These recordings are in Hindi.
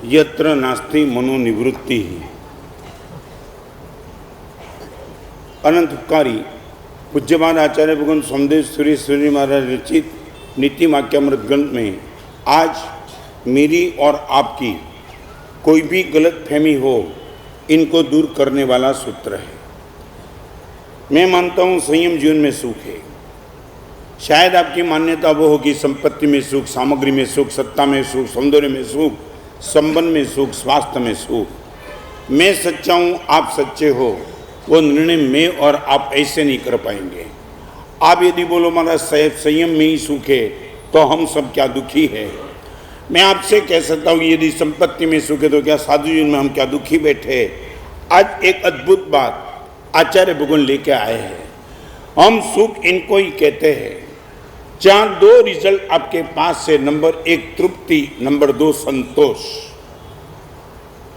यत्र नास्ति मनोनिवृत्ति ही। अनंतकारी पूज्यपाद आचार्य भगवान सोमदेव सूरी महाराज रचित नीति वाक्यामृत ग्रंथ में आज मेरी और आपकी कोई भी गलत फहमी हो, इनको दूर करने वाला सूत्र है। मैं मानता हूँ संयम जीवन में सुख है। शायद आपकी मान्यता वो होगी संपत्ति में सुख, सामग्री में सुख, सत्ता में सुख, सौंदर्य में सुख, संबंध में सुख, स्वास्थ्य में सुख। मैं सच्चा हूँ, आप सच्चे हो, वो निर्णय मैं और आप ऐसे नहीं कर पाएंगे। आप यदि बोलो हमारा संयम में ही सुख है तो हम सब क्या दुखी है। मैं आपसे कह सकता हूँ यदि संपत्ति में सुख है तो क्या साधु जीवन में हम क्या दुखी बैठे। आज एक अद्भुत बात आचार्य भगवान लेके आए हैं। हम सुख इनको ही कहते हैं जहाँ दो रिजल्ट आपके पास है, नंबर एक तृप्ति, नंबर दो संतोष।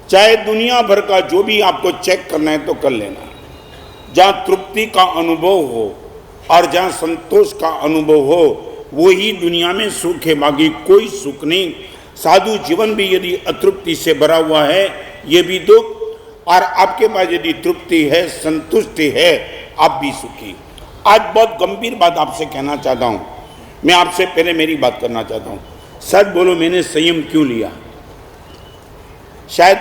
चाहे दुनिया भर का जो भी आपको चेक करना है तो कर लेना। जहाँ तृप्ति का अनुभव हो और जहाँ संतोष का अनुभव हो, वही दुनिया में सुख है, बाकी कोई सुख नहीं। साधु जीवन भी यदि अतृप्ति से भरा हुआ है, ये भी दुख, और आपके पास यदि तृप्ति है, संतुष्टि है, आप भी सुखी। आज बहुत गंभीर बात आपसे कहना चाहता हूँ। मैं आपसे पहले मेरी बात करना चाहता हूँ। सच बोलो, मैंने संयम क्यों लिया? शायद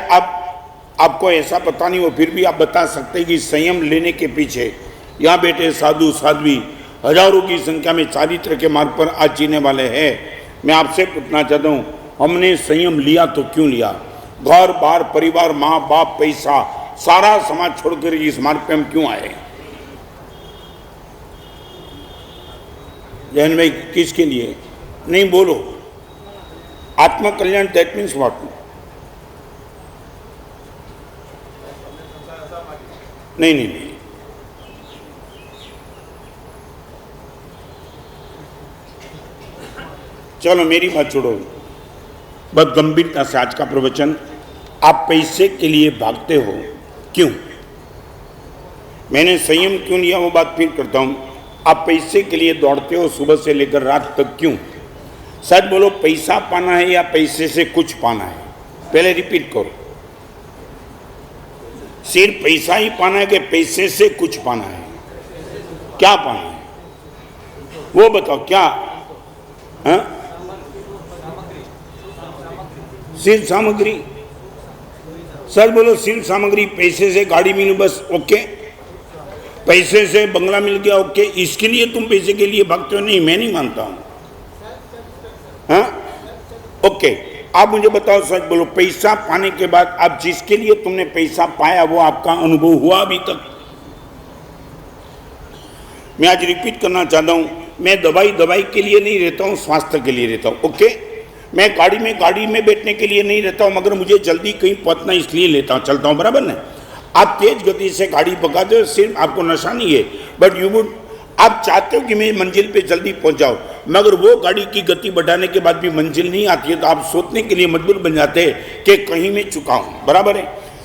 आपको ऐसा पता नहीं हो, फिर भी आप बता सकते हैं कि संयम लेने के पीछे यहाँ बैठे साधु साध्वी हजारों की संख्या में चारित्र के मार्ग पर आज जीने वाले हैं। मैं आपसे पूछना चाहता हूँ, हमने संयम लिया तो क्यों लिया? घर बार परिवार, माँ बाप, पैसा, सारा समाज छोड़कर इस मार्ग पे हम क्यों आए? जैन भाई, किसके लिए? नहीं बोलो। आत्मकल्याण, दैट मीन्स व्हाट? नहीं। चलो मेरी बात छोड़ो, बहुत गंभीरता से आज का प्रवचन। आप पैसे के लिए भागते हो क्यों? मैंने संयम क्यों लिया वो बात फिर करता हूं। आप पैसे के लिए दौड़ते हो सुबह से लेकर रात तक क्यों? सच बोलो, पैसा पाना है या पैसे से कुछ पाना है? पहले रिपीट करो। सिर्फ पैसा ही पाना है कि पैसे से कुछ पाना है? क्या पाना है वो बताओ। क्या? हाँ, सिर्फ सामग्री? सर बोलो, सिर्फ सामग्री। पैसे से गाड़ी मिली बस ओके, पैसे से बंगला मिल गया ओके, इसके लिए तुम पैसे के लिए भागते हो? नहीं, मैं नहीं मानता हूं। हाँ ओके, आप मुझे बताओ, सच बोलो, पैसा पाने के बाद आप जिसके लिए तुमने पैसा पाया वो आपका अनुभव हुआ अभी तक? मैं आज रिपीट करना चाहता हूं, मैं दवाई के लिए नहीं रहता हूं, स्वास्थ्य के लिए रहता हूं। ओके, मैं गाड़ी में बैठने के लिए नहीं रहता हूं, मगर मुझे जल्दी कहीं पहुंचना इसलिए लेता हूं, चलता हूं, बराबर ना? आप तेज गति से गाड़ी भगाते हो, सिर्फ आपको नशा नहीं है, बट आप चाहते हो कि मैं मंजिल पे जल्दी पहुंच जाऊं, मगर वो गाड़ी की गति बढ़ाने के बाद भी मंजिल नहीं आती है, तो आप सोचने के लिए मजबूर बन जाते हैं कि कहीं मैं चुका हूं, बराबर है?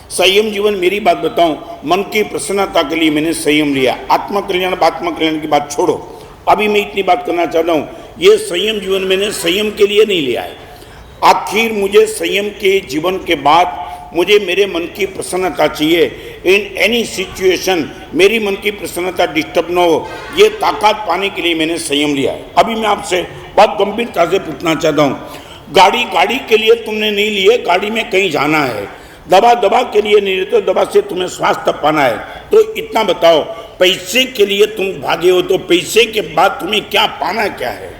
संयम जीवन, मेरी बात बताऊं, मन की प्रसन्नता के लिए मैंने संयम लिया। आत्मकल्याण की बात छोड़ो, अभी मैं इतनी बात करना चाहता हूं, ये संयम जीवन मैंने संयम के लिए नहीं लिया है। आखिर मुझे संयम के जीवन के बाद मुझे मेरे मन की प्रसन्नता चाहिए। इन एनी सिचुएशन मेरी मन की प्रसन्नता डिस्टर्ब न हो, ये ताकत पाने के लिए मैंने संयम लिया है। अभी मैं आपसे बहुत गंभीरता से पूछना चाहता हूँ, गाड़ी के लिए तुमने नहीं लिए, गाड़ी में कहीं जाना है। दवा के लिए नहीं रहते, दवा से तुम्हें स्वास्थ्य पाना है। तो इतना बताओ, पैसे के लिए तुम भागे हो, तो पैसे के बाद तुम्हें क्या पाना क्या है?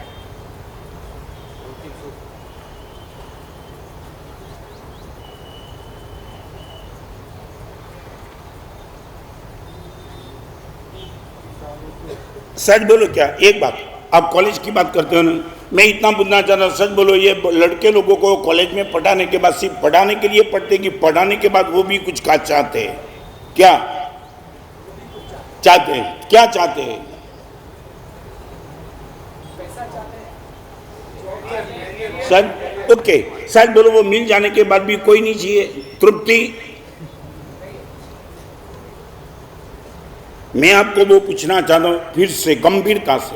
सच बोलो, क्या एक बात, आप कॉलेज की बात करते हो ना, मैं इतना पूछना चाह रहा हूँ, सच बोलो, ये लड़के लोगों को कॉलेज में पढ़ाने के बाद सिर्फ पढ़ाने के लिए पढ़ते कि पढ़ाने के बाद वो भी कुछ का चाहते हैं? क्या चाहते हैं? क्या चाहते हैं? सच ओके, सच बोलो, वो मिल जाने के बाद भी कोई नहीं चाहिए तृप्ति? मैं आपको वो पूछना चाहता हूं फिर से गंभीरता से,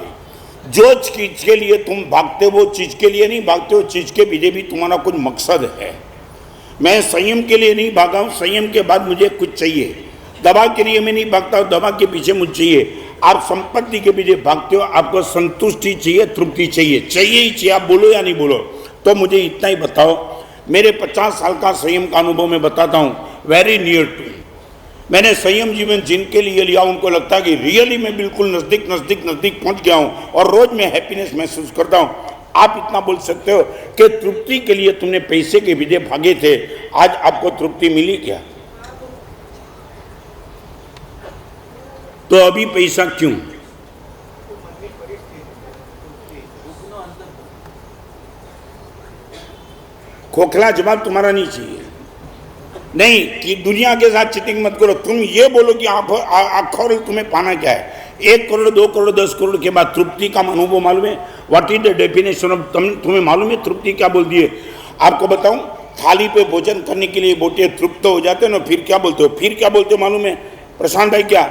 जो चीज के लिए तुम भागते हो वो चीज के लिए नहीं भागते हो, चीज के पीछे भी तुम्हारा कुछ मकसद है। मैं संयम के लिए नहीं भागा हूं, संयम के बाद मुझे कुछ चाहिए। दवा के लिए मैं नहीं भागता हूं, दवा के पीछे मुझे चाहिए। आप संपत्ति के पीछे भागते हो, आपको संतुष्टि चाहिए, तृप्ति चाहिए, चाहिए ही चाहिए, आप बोलो या नहीं बोलो। तो मुझे इतना ही बताओ, मेरे 50 साल का संयम का अनुभव मैं बताता हूं, वेरी नियर टू। मैंने संयम जीवन जिनके लिए लिया उनको लगता है कि रियली मैं बिल्कुल नजदीक नजदीक नजदीक पहुंच गया हूं और रोज मैं हैप्पीनेस महसूस करता हूं। आप इतना बोल सकते हो कि तृप्ति के लिए तुमने पैसे के पीछे भागे थे, आज आपको तृप्ति मिली क्या? तो अभी पैसा क्यों? खोखला जवाब तुम्हारा नहीं चाहिए। नहीं कि दुनिया के साथ चिटिंग मत करो। तुम ये बोलो कि आखिर तुम्हें पाना क्या है? 1 करोड़ 2 करोड़ 10 करोड़ के बाद तृप्ति का अनुभव मालूम है? What is the definition of, तुम्हें मालूम है तृप्ति क्या बोल दिए? आपको बताऊं, थाली पे भोजन करने के लिए बोटे तृप्त हो जाते हो ना, फिर क्या बोलते हो? फिर क्या बोलते हो मालूम है प्रशांत भाई? क्या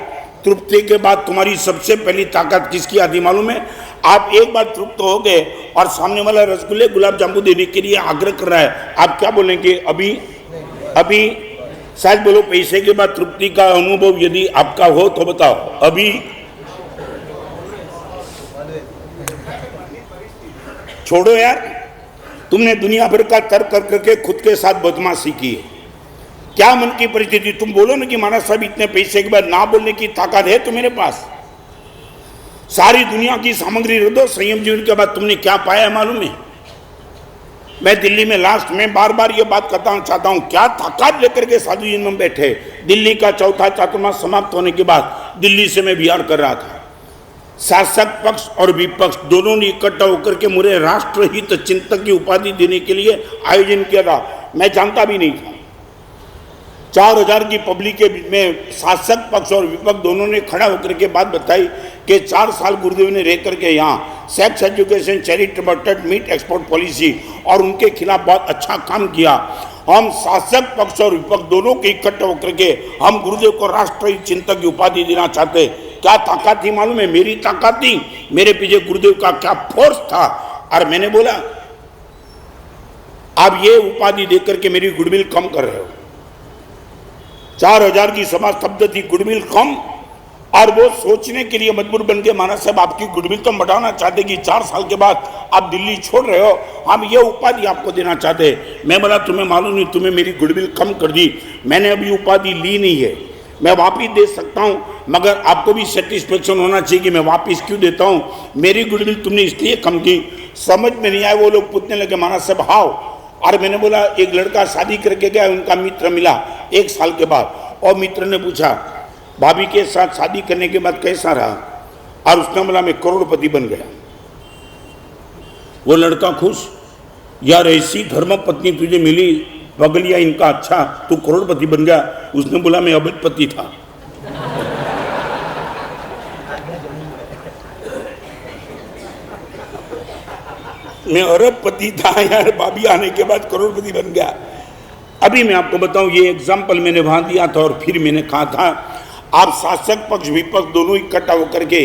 तृप्ति के बाद तुम्हारी सबसे पहली ताकत किसकी आती मालूम है? आप एक बार तृप्त हो गए और सामने वाला रसगुल्ले गुलाब जामुन देने के लिए आग्रह कर रहा है, आप क्या बोलेंगे? अभी अभी शायद बोलो। पैसे के बाद तृप्ति का अनुभव यदि आपका हो तो बताओ अभी। छोड़ो यार, तुमने दुनिया भर का तर्क कर करके खुद के साथ बदमाशी की है। क्या मन की परिस्थिति? तुम बोलो ना कि महाराज साहब इतने पैसे के बाद ना बोलने की ताकत है तो मेरे पास। सारी दुनिया की सामग्री रख दो, संयम जीवन के बाद तुमने क्या पाया मालूम है? मैं दिल्ली में लास्ट में बार बार ये बात करता चाहता हूं, क्या ताकत लेकर के साधु जी में बैठे। दिल्ली का चौथा चातुर्मास समाप्त होने के बाद दिल्ली से मैं बिहार कर रहा था। शासक पक्ष और विपक्ष दोनों ने इकट्ठा होकर के मुझे राष्ट्रहित चिंतक की उपाधि देने के लिए आयोजन किया था। मैं जानता भी नहीं था। 4000 की पब्लिक के बीच में शासक पक्ष और विपक्ष दोनों ने खड़ा होकर के बात बताई कि 4 साल गुरुदेव ने रह करके यहाँ sex education, charitable trust, meet export policy और उनके खिलाफ बहुत अच्छा काम किया। हम शासक पक्ष और विपक्ष दोनों के इकट्ठे होकर के हम गुरुदेव को राष्ट्रीय चिंतक की उपाधि देना चाहते। क्या ताकत थी मालूम है? मेरी ताकत थी, मेरे पीछे गुरुदेव का क्या फोर्स था। और मैंने बोला आप ये उपाधि देकर के मेरी गुडविल कम कर रहे हो। 4000 की सभा स्तब्ध थी, गुडविल कम। और वो सोचने के लिए मजबूर बन के महाराज साहब आपकी गुडविल तो बढ़ाना चाहते कि 4 साल के बाद आप दिल्ली छोड़ रहे हो, हम ये उपाधि आपको देना चाहते। मैं बोला तुम्हें मालूम नहीं, तुम्हें मेरी गुडविल कम कर दी। मैंने अभी उपाधि ली नहीं है, मैं वापिस दे सकता हूं, मगर आपको भी सेटिस्फेक्शन होना चाहिए कि मैं वापिस क्यों देता हूं। मेरी गुडविल तुमने इसलिए कम की। समझ में नहीं आया। वो लोग पूछने लगे महाराज साहब हाउ। और मैंने बोला एक लड़का शादी करके गया, उनका मित्र मिला 1 साल के बाद, और मित्र ने पूछा भाभी के साथ शादी करने के बाद कैसा रहा? और उसने बोला मैं करोड़पति बन गया। वो लड़का खुश, यार ऐसी धर्म पत्नी तुझे मिली, बगलिया इनका अच्छा, तू करोड़पति बन गया। उसने बोला मैं अबजपति था। मैं अरबपति था यार, भाभी आने के बाद करोड़पति बन गया। अभी मैं आपको बताऊं, ये एग्जाम्पल मैंने वहां दिया था और फिर मैंने कहा था आप शासक पक्ष विपक्ष दोनों इकट्ठा होकर के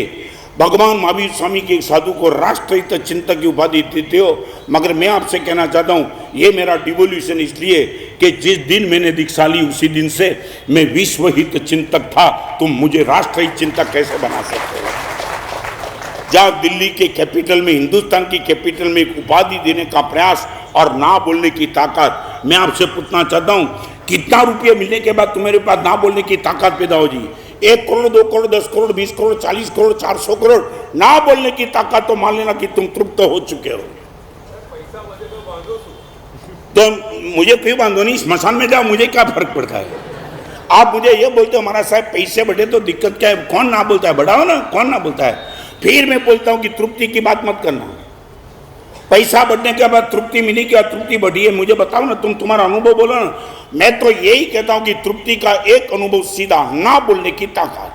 भगवान महावीर स्वामी के एक साधु को राष्ट्रहित चिंतक की उपाधि देते हो। मगर मैं आपसे कहना चाहता हूं, ये मेरा डिवोल्यूशन इसलिए कि जिस दिन मैंने दीक्षा ली उसी दिन से मैं विश्व हित चिंतक था। तुम मुझे राष्ट्रहित चिंतक कैसे बना सकते हो? जहां दिल्ली के कैपिटल में, हिंदुस्तान की कैपिटल में एक उपाधि देने का प्रयास और ना बोलने की ताकत। मैं आपसे पूछना चाहता हूं, कितना रुपये मिलने के बाद तुम्हारे पास ना बोलने की ताकत पैदा हो जी? 1 करोड़ 2 करोड़ 10 करोड़ 20 करोड़ 40 करोड़ 400 करोड़ ना बोलने की ताकत, तो मान लेना कि तुम तृप्त हो चुके हो। तो मुझे क्यों बांधो नहीं, स्मशान में जाओ, मुझे क्या फर्क पड़ता है? आप मुझे ये बोलते हो महाराज साहब पैसे बढ़े तो दिक्कत क्या है? कौन ना बोलता है? बढ़ाओ ना, कौन ना बोलता है? फिर मैं बोलता हूं कि तृप्ति की बात मत करना। पैसा बढ़ने के बाद तृप्ति मिली क्या? तृप्ति बढ़ी है? मुझे बताओ ना, तुम तुम्हारा अनुभव बोलो ना। मैं तो यही कहता हूं कि तृप्ति का एक अनुभव सीधा, ना बोलने की ताकत।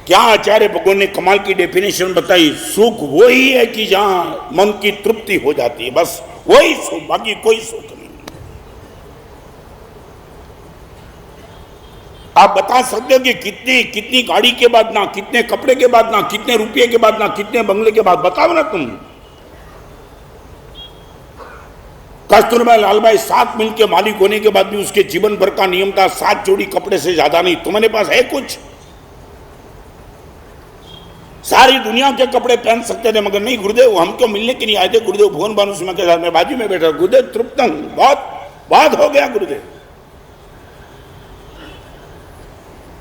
क्या आचार्य भगवान ने कमाल की डेफिनेशन बताई, सुख वही है कि जहां मन की तृप्ति हो जाती है, बस वही सुख, बाकी कोई सुख नहीं। आप बता सकते हो कि कितनी गाड़ी के बाद ना, कितने कपड़े के बाद ना, कितने रुपये के बाद ना, कितने बंगले के बाद? बताओ ना तुम। कस्तूरबा लालभाई 7 मिल के मालिक होने के बाद भी उसके जीवन भर का नियम था 7 जोड़ी कपड़े से ज्यादा नहीं। तुम्हारे पास है कुछ? सारी दुनिया के कपड़े पहन सकते थे, मगर नहीं गुरुदेव हमको मिलने के लिए आए थे। गुरुदेव भुवन भानु सिंह के साथ मैं बाजू में बैठा, गुरुदेव तृप्त हूं, बहुत हो गया गुरुदेव।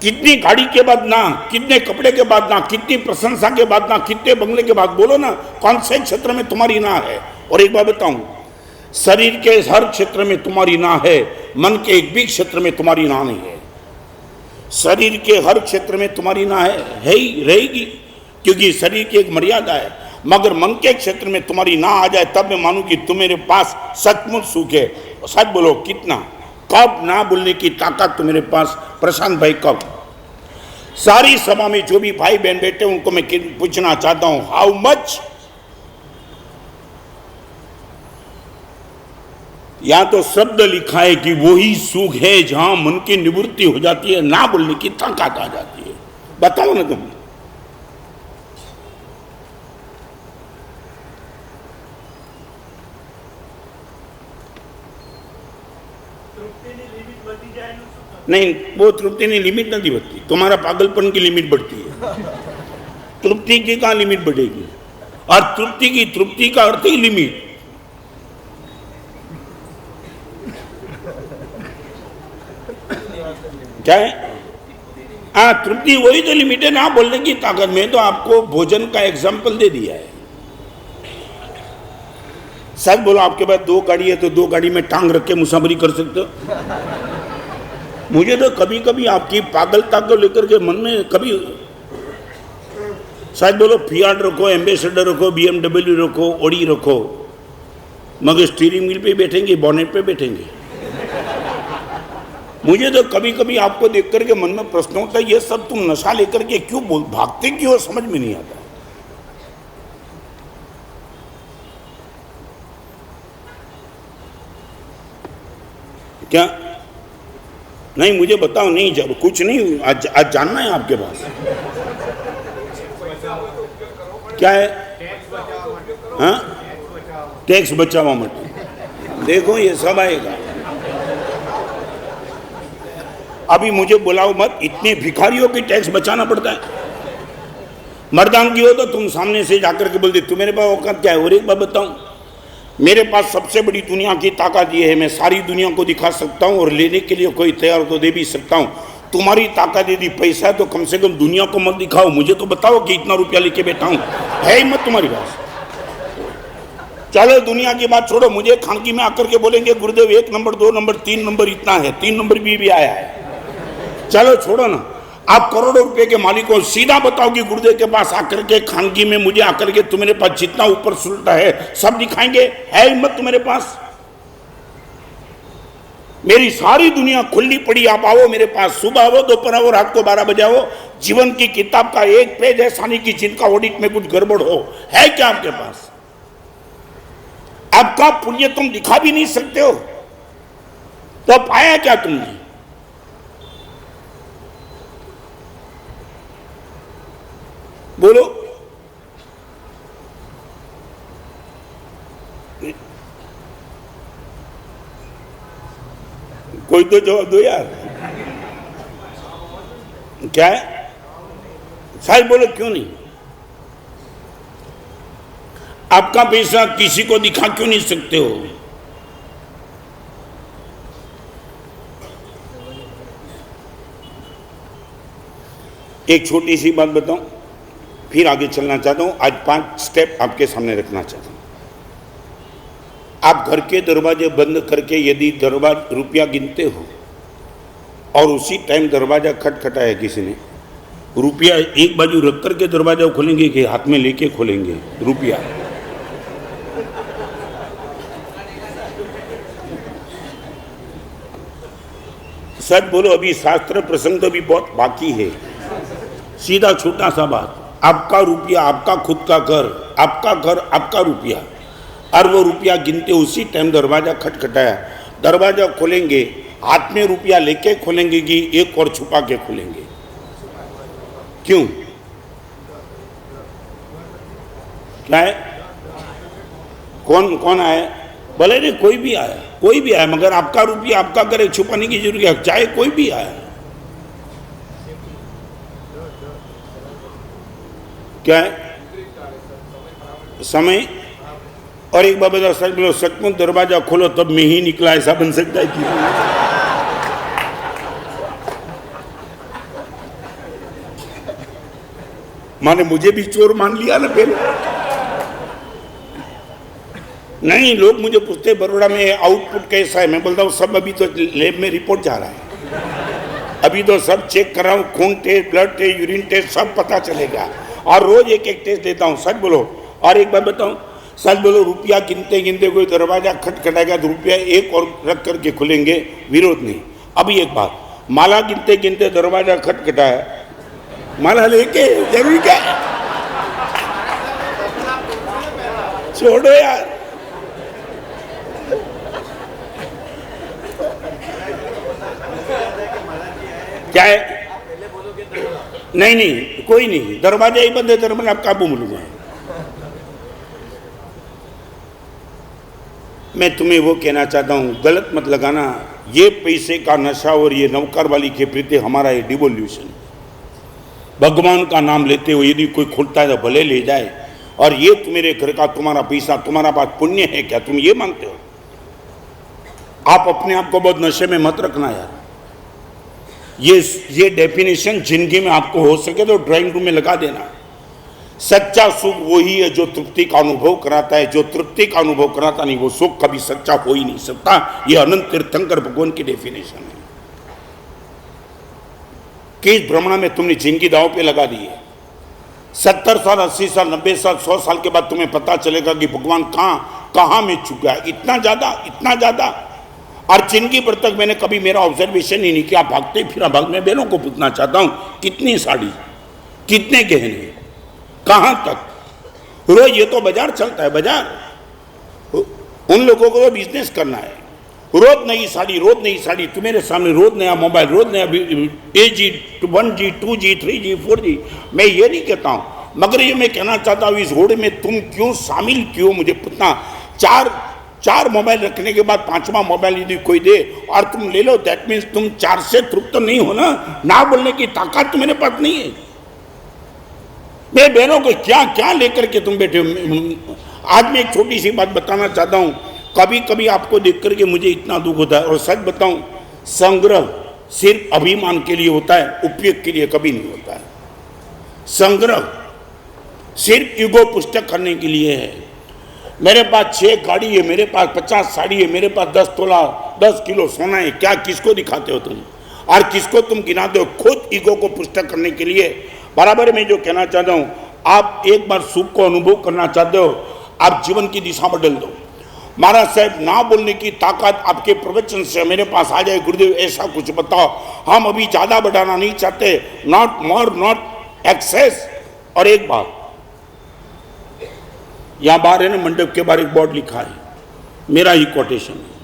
कितनी गाड़ी के बाद ना, कितने कपड़े के बाद ना, कितनी प्रशंसा के बाद ना, कितने बंगले के बाद, बोलो ना कौन से क्षेत्र में तुम्हारी ना है? और एक बात बताऊं, शरीर के हर क्षेत्र में तुम्हारी ना है, मन के एक भी क्षेत्र में तुम्हारी ना नहीं है। शरीर के हर क्षेत्र में तुम्हारी ना है ही रहेगी, क्योंकि शरीर की एक मर्यादा है। मगर मन के क्षेत्र में तुम्हारी ना आ जाए तब मैं मानूं कि तुम्हारे पास सचमुच सुख है। सच बोलो कितना? कब ना बोलने की ताकत तुम्हारे पास? प्रशांत भाई कब? सारी सभा में जो भी भाई बहन बैठे उनको मैं पूछना चाहता हूं, हाउ मच? या तो शब्द लिखा है कि वही सुख है जहां मन की निवृत्ति हो जाती है, ना बोलने की ताकत आ जाती है। बताओ ना तुम। नहीं, वो तृप्ति नहीं, लिमिट नहीं बढ़ती। तुम्हारा पागलपन की लिमिट बढ़ती है, तृप्ति की कहां लिमिट बढ़ेगी? और तृप्ति का अर्थ ही लिमिट। क्या है? हाँ, तृप्ति वही तो लिमिट है ना बोलने की ताकत में। तो आपको भोजन का एग्जाम्पल दे दिया है। सच बोलो, आपके पास 2 गाड़ी है तो 2 गाड़ी में टांग रख के मुसाफरी कर सकते हो। मुझे तो कभी कभी आपकी पागलता को लेकर के मन में कभी, सच बोलो, फियाट रखो, एम्बेसडर रखो, BMW रखो, ऑडी रखो, मगर स्टीयरिंग व्हील पे बैठेंगे, बॉनेट पे बैठेंगे। मुझे तो कभी कभी आपको देख करके मन में प्रश्न होता है, ये सब तुम नशा लेकर के क्यों भागते क्यों, समझ में नहीं आता। क्या? नहीं, मुझे बताओ। नहीं, जब कुछ नहीं, आज जानना है आपके पास। क्या है? हाँ, टैक्स बचावा मत। देखो ये सब आएगा। अभी मुझे बुलाओ मत, इतने भिखारियों की टैक्स बचाना पड़ता है। मर्दान की हो तो तुम सामने से जाकर के बोल दे तुम्हारे पास औकात क्या है। और एक बात बताऊं, मेरे पास सबसे बड़ी दुनिया की ताकत ये है, मैं सारी दुनिया को दिखा सकता हूं और लेने के लिए कोई तैयार तो दे भी सकता हूं। तुम्हारी ताकत यदि पैसा है तो कम से कम दुनिया को मत दिखाओ, मुझे तो बताओ कि इतना रुपया लेके बैठा हूं, है हिम्मत तुम्हारी पास? चलो दुनिया की बात छोड़ो, मुझे खानगी में आकर के बोलेंगे गुरुदेव 1 नंबर 2 नंबर 3 नंबर इतना है, 3 नंबर भी आया है। चलो छोड़ो ना, आप करोड़ों रुपए के मालिक हो, सीधा बताओ कि गुरुदेव के पास आकर के खानगी में मुझे आकर के तुम्हारे पास जितना ऊपर सुलटा है सब दिखाएंगे, है हिम्मत तुम्हारे पास? मेरी सारी दुनिया खुली पड़ी, आप आओ मेरे पास, सुबह आओ, दोपहर आओ, रात को 12 बजे आओ। जीवन की किताब का एक पेज ऐसा नहीं कि जिनका ऑडिट में कुछ गड़बड़ हो, है क्या आपके पास? आपका पुण्य तुम दिखा भी नहीं सकते हो, तो पाया क्या तुमने? बोलो। कोई तो जवाब दो यार। क्या है? सच बोलो, क्यों नहीं? आपका पैसा किसी को दिखा क्यों नहीं सकते हो? एक छोटी सी बात बताऊं, फिर आगे चलना चाहता हूं। आज 5 स्टेप आपके सामने रखना चाहता हूं। आप घर के दरवाजे बंद करके यदि रुपया गिनते हो और उसी टाइम दरवाजा खटखटाया किसी ने, रुपया एक बाजू रख करके दरवाजा खोलेंगे कि हाथ में लेके खोलेंगे रुपया? सच बोलो, अभी शास्त्र प्रसंग तो भी बहुत बाकी है। सीधा छोटा सा बात, आपका रुपया, आपका खुद का घर, आपका घर, आपका रुपया, और वो रुपया गिनते उसी टाइम दरवाजा खटखटाया, दरवाजा खोलेंगे, हाथ में रुपया लेके खोलेंगे कि एक और छुपा के खोलेंगे? क्यों? क्या है? कौन कौन आए? बोले नहीं कोई भी आया, मगर आपका रुपया आपका करे, छुपाने की जरूरत है, चाहे कोई भी आया। क्या है समय? और एक बार बता, सच बोलो, सचमुच दरवाजा खोलो तब मैं ही निकला, ऐसा बन सकता है कि? माने मुझे भी चोर मान लिया ना फिर? नहीं, लोग मुझे पूछते बड़ोड़ा में आउटपुट कैसा है, मैं बोलता हूँ सब अभी तो लैब में रिपोर्ट जा रहा है, अभी तो सब चेक कर रहा हूँ, खून test, blood test, urine test सब पता चलेगा, और रोज एक एक टेस्ट देता हूँ। सच बोलो। और एक बात बताऊँ, सच बोलो, रुपया गिनते गिनते कोई दरवाजा खटखटाएगा तो रुपया एक और रख करके खुलेंगे, विरोध नहीं। अभी एक बात, माला गिनते गिनते दरवाजा खटखटाया, माला लेके जरूरी क्या है? छोड़ो यार। क्या है? नहीं, कोई नहीं, दरवाजा ही बंद है, दरबार आप काबू मिलूंगा। मैं तुम्हें वो कहना चाहता हूं, गलत मत लगाना। ये पैसे का नशा और ये नौकर वाली के प्रति हमारा ये डिवोल्यूशन, भगवान का नाम लेते हुए यदि कोई खुलता है तो भले ले जाए, और ये तुम्हारे घर का तुम्हारा पैसा, तुम्हारा पास पुण्य है क्या? तुम ये मांगते हो? आप अपने आप को बहुत नशे में मत रखना यार। ये डेफिनेशन जिंदगी में आपको हो सके तो ड्राइंग रूम में लगा देना। सच्चा सुख वही है जो तृप्ति का अनुभव कराता है, जो तृप्ति का अनुभव कराता नहीं वो सुख कभी सच्चा हो ही नहीं सकता। ये अनंत तीर्थंकर भगवान की डेफिनेशन है। किस भ्रमणा में तुमने जिंदगी दांव पे लगा दी है? 70 साल, 80 साल, 90 साल, 100 साल के बाद तुम्हें पता चलेगा कि भगवान कहां में चुका है। इतना ज्यादा। और जिंदगी भर तक मैंने कभी मेरा ऑब्जर्वेशन ही नहीं किया, भागते फिरा भाग। मैं बहनों को पूछना चाहता हूं, कितनी साड़ी, कितने गहने, कहां तक? रोज ये तो बाजार चलता है, बाजार। उन लोगों को तो बिजनेस करना है। रोज नई साड़ी, तुम्हारे सामने रोज नया मोबाइल, रोज नया AG 1G 2G 3G 4G। मैं ये नहीं कहता हूं, मगर ये मैं कहना चाहता हूं, इस घोड़े में तुम क्यों शामिल क्यों? मुझे पूछना। चार मोबाइल रखने के बाद 5वां मोबाइल यदि कोई दे और तुम ले लो, दैट मीन्स तुम 4 से तृप्त तो नहीं हो ना बोलने की ताकत तुम्हारे पास नहीं है। मैं बहनों को क्या लेकर के तुम बैठे हो? आज मैं एक छोटी सी बात बताना चाहता हूं। कभी कभी आपको देख करके मुझे इतना दुख होता है, और सच बताऊं, संग्रह सिर्फ अभिमान के लिए होता है, उपयोग के लिए कभी नहीं होता है। संग्रह सिर्फ ईगो पुष्ट करने के लिए है। मेरे पास 6 गाड़ी है, मेरे पास 50 साड़ी है, मेरे पास 10 तोला 10 किलो सोना है, क्या किसको दिखाते हो तुम? और किसको तुम गिनाते हो? खुद ईगो को पुष्ट करने के लिए। बराबर में जो कहना चाहता हूं, आप एक बार सुख को अनुभव करना चाहते हो, आप जीवन की दिशा बदल दो। महाराज साहब, ना बोलने की ताकत आपके प्रवचन से मेरे पास आ जाए। गुरुदेव ऐसा कुछ बताओ, हम अभी ज्यादा बढ़ाना नहीं चाहते, नॉट मोर नॉट एक्सेस। और एक बात, यहां बाहर है ना, मंडप के बाहर एक बोर्ड लिखा है, मेरा ही कोटेशन है।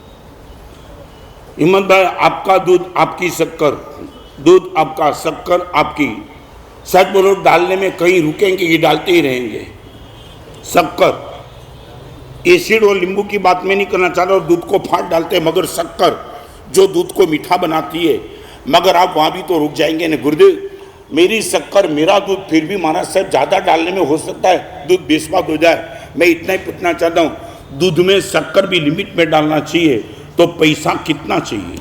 हिम्मत भाई, आपका दूध आपकी शक्कर, दूध आपका शक्कर आपकी। सच बोलो, डालने में कहीं रुकेंगे कि डालते ही रहेंगे? शक्कर, एसिड और नींबू की बात मैं नहीं करना चाह रहा, और दूध को फाड़ डालते हैं, मगर शक्कर जो दूध को मीठा बनाती है, मगर आप वहां भी तो रुक जाएंगे ना। गुरुदेव, मेरी शक्कर मेरा दूध, फिर भी महाराज साहब ज्यादा डालने में हो सकता है दूध बेस्वाद हो जाए। मैं इतना ही पूछना चाहता हूं, दूध में शक्कर भी लिमिट में डालना चाहिए, तो पैसा कितना चाहिए?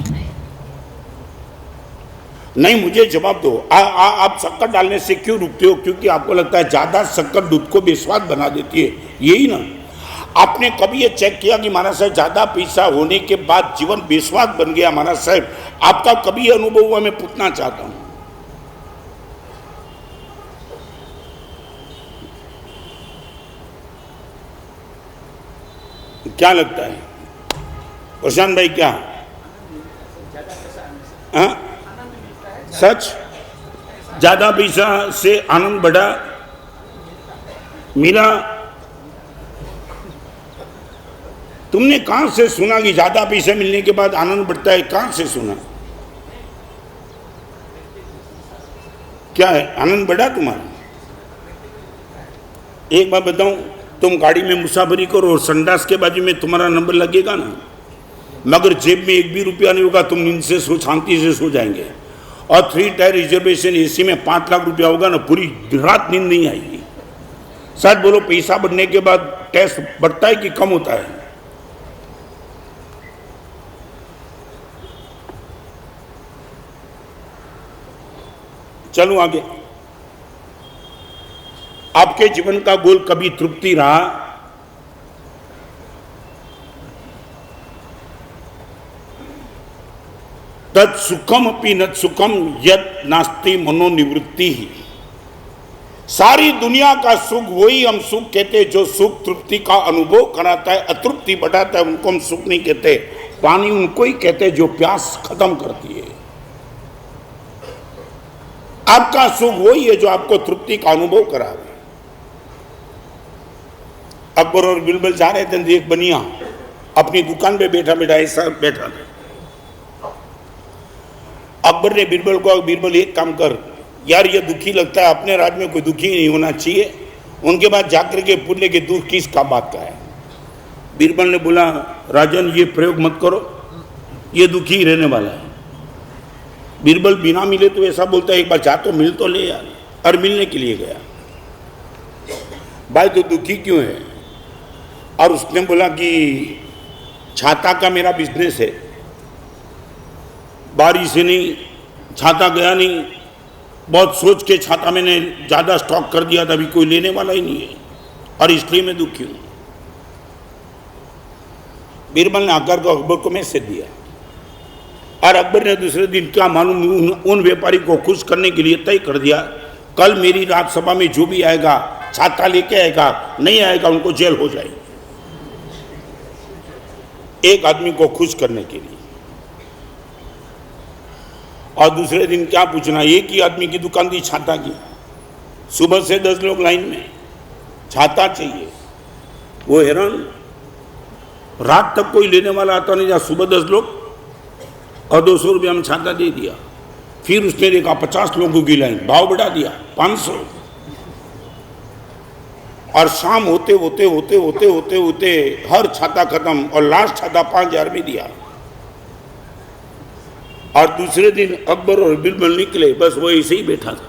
नहीं, मुझे जवाब दो। आप शक्कर डालने से क्यों रुकते हो? क्योंकि आपको लगता है ज्यादा शक्कर दूध को बेस्वाद बना देती है, यही ना? आपने कभी ये चेक किया कि महाराज साहब ज्यादा पैसा होने के बाद जीवन बेस्वाद बन गया? महाराज साहब, आपका कभी अनुभव हुआ? मैं पूछना चाहता हूं। क्या लगता है प्रशांत भाई? क्या सच? ज्यादा पैसा से आनंद बढ़ा मिला? तुमने कहां से सुना कि ज्यादा पैसे मिलने के बाद आनंद बढ़ता है? कहां से सुना? क्या है, आनंद बढ़ा तुम्हारा? एक बात बताऊं, तुम गाड़ी में मुसाफरी करो और संडास के बाजू में तुम्हारा नंबर लगेगा ना, मगर जेब में एक भी रुपया नहीं होगा, तुम नींद से सो, शांति से सो जाएंगे। और 3 टायर रिजर्वेशन एसी में 5 लाख रुपया होगा ना, पूरी रात नींद नहीं आएगी। सच बोलो, पैसा बढ़ने के बाद टैक्स बढ़ता है कि कम होता है? चलूं आगे। आपके जीवन का गोल कभी तृप्ति रहा? तत् सुखम अपि न सुखम यद नास्ति मनोनिवृत्ति ही। सारी दुनिया का सुख वही हम सुख कहते जो सुख तृप्ति का अनुभव कराता है, अतृप्ति बढ़ाता है, उनको हम सुख नहीं कहते। पानी उनको ही कहते जो प्यास खत्म करती है। आपका सुख वही है जो आपको तृप्ति का अनुभव करा रहे। अकबर और बिरबल जा रहे थे, एक बनिया अपनी दुकान पे बैठा बैठा ऐसा बैठा था। अकबर ने बिरबल को, बिरबल एक काम कर यार, ये दुखी लगता है, अपने राज्य में कोई दुखी नहीं होना चाहिए। उनके बाद जाकर के पूछने के दुख किस का बात का है। बिरबल ने बोला, राजन ये प्रयोग मत करो, ये दुखी ही रहने वाला है। बिरबल बिना मिले तो ऐसा बोलता है, एक बार जा तो मिल तो ले यार। और मिलने के लिए गया, भाई तो दुखी क्यों है? और उसने बोला कि छाता का मेरा बिजनेस है, बारिश से नहीं, छाता गया नहीं, बहुत सोच के छाता मैंने ज़्यादा स्टॉक कर दिया था, अभी कोई लेने वाला ही नहीं है, और इसलिए मैं दुखी हूँ। बिरबल ने आकर को अकबर को मैसेज दिया, और अकबर ने दूसरे दिन क्या मालूम उन व्यापारी को खुश करने के लिए तय कर दिया, कल मेरी राज्यसभा में जो भी आएगा छाता लेके आएगा, नहीं आएगा उनको जेल हो जाएगी। एक आदमी को खुश करने के लिए। और दूसरे दिन क्या पूछना, एक ही आदमी की दुकान थी छाता की, सुबह से 10 लोग लाइन में, छाता चाहिए। वो हैरान, रात तक कोई लेने वाला आता नहीं, जहाँ सुबह 10 लोग और 200 रुपया में छाता दे दिया। फिर उसने देखा 50 लोगों की लाइन, भाव बढ़ा दिया 500, और शाम होते होते होते होते होते होते हर छाता खत्म, और लास्ट छाता 5000 में दिया। और दूसरे दिन अकबर और बिरबल निकले, बस वो ऐसे ही बैठा था।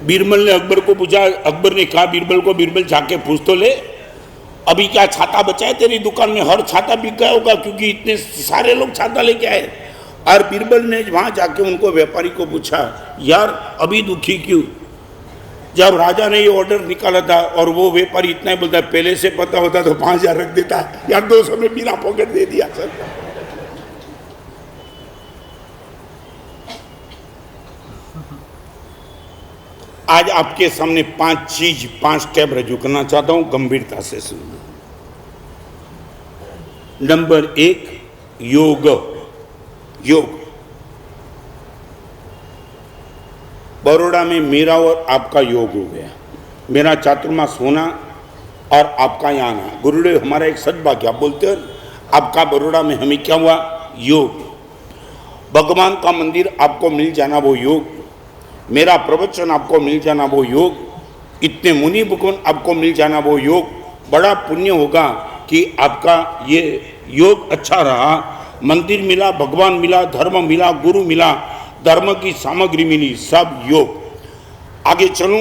बिरबल ने अकबर को पूछा, अकबर ने कहा बिरबल को, बिरबल जाके पूछ तो ले, अभी क्या छाता बचा है तेरी दुकान में? हर छाता बिक गया होगा क्योंकि इतने सारे लोग छाता लेके आए। और बिरबल ने वहां जाके उनको व्यापारी को पूछा, यार अभी दुखी क्यों? जब राजा ने ये ऑर्डर निकाला था और वो व्यापारी इतना ही बोलता है, पहले से पता होता तो 5000 रख देता, यार 200 में बिना पॉकेट दे दिया सर। आज आपके सामने 5 स्टेप रजू करना चाहता हूं, गंभीरता से सुनना। नंबर 1, योग। योग बड़ौदा में मेरा और आपका योग हो गया। मेरा चातुर्मास होना और आपका यहाँ आना, गुरुदेव हमारा एक सद्भाग्य। आप बोलते हो आपका बड़ौदा में हमें क्या हुआ? योग। भगवान का मंदिर आपको मिल जाना वो योग, मेरा प्रवचन आपको मिल जाना वो योग, इतने मुनि भगवान आपको मिल जाना वो योग। बड़ा पुण्य होगा कि आपका ये योग अच्छा रहा। मंदिर मिला, भगवान मिला, धर्म मिला, गुरु मिला, धर्म की सामग्री मिली, सब योग। आगे चलूं,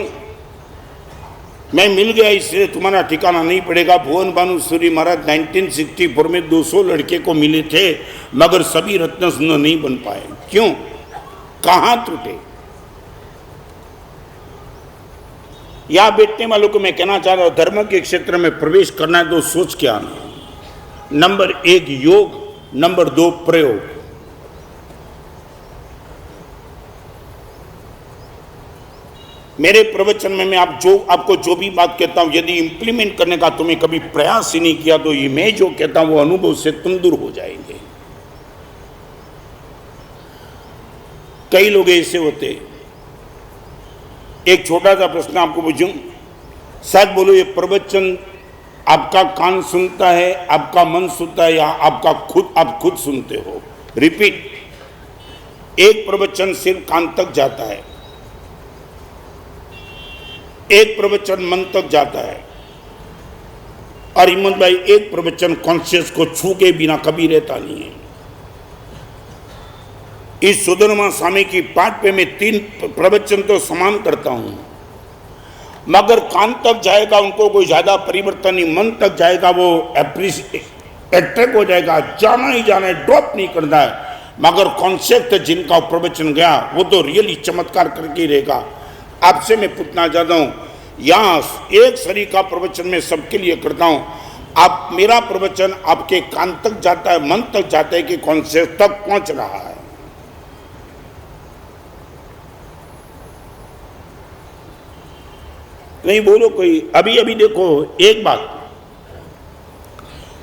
मैं मिल गया इससे तुम्हारा ठिकाना नहीं पड़ेगा। भुवन भानु सूरी महाराज 1964 में 200 लड़के को मिले थे, मगर सभी रत्न सुंदर नहीं बन पाए। क्यों? कहां टूटे? यहां बैठने वालों को मैं कहना चाह रहा हूं, धर्म के क्षेत्र में प्रवेश करना है तो सोच के आना। नंबर 1 योग, नंबर 2 प्रयोग। मेरे प्रवचन में मैं आपको जो भी बात कहता हूं, यदि इंप्लीमेंट करने का तुम्हें कभी प्रयास ही नहीं किया तो ये मैं जो कहता हूं वो अनुभव से तुम दूर हो जाएंगे। कई लोग ऐसे होते। एक छोटा सा प्रश्न आपको पूछूं, सच बोलो, ये प्रवचन आपका कान सुनता है, आपका मन सुनता है, या आप खुद सुनते हो? रिपीट, एक प्रवचन सिर्फ कान तक जाता है, एक प्रवचन मन तक जाता है और हिम्मत भाई एक प्रवचन कॉन्शियस को छू के बिना कभी रहता नहीं है। इस सुधर्मा स्वामी की पाठ पे मैं 3 प्रवचन तो समान करता हूं, मगर कान तक जाएगा उनको कोई ज्यादा परिवर्तन नहीं, मन तक जाएगा वो अट्रैक्ट हो जाएगा, जाना ही जाना है, ड्रॉप नहीं करना है। मगर कॉन्सेप्ट जिनका प्रवचन गया वो तो रियली चमत्कार करके ही रहेगा। आपसे मैं पूछना चाहता हूं, यहाँ एक शरीर का प्रवचन मैं सबके लिए करता हूं, आप मेरा प्रवचन आपके कान तक जाता है, मन तक जाता है कि कॉन्सेप्ट तक पहुंच रहा है? नहीं बोलो कोई। अभी अभी देखो एक बात,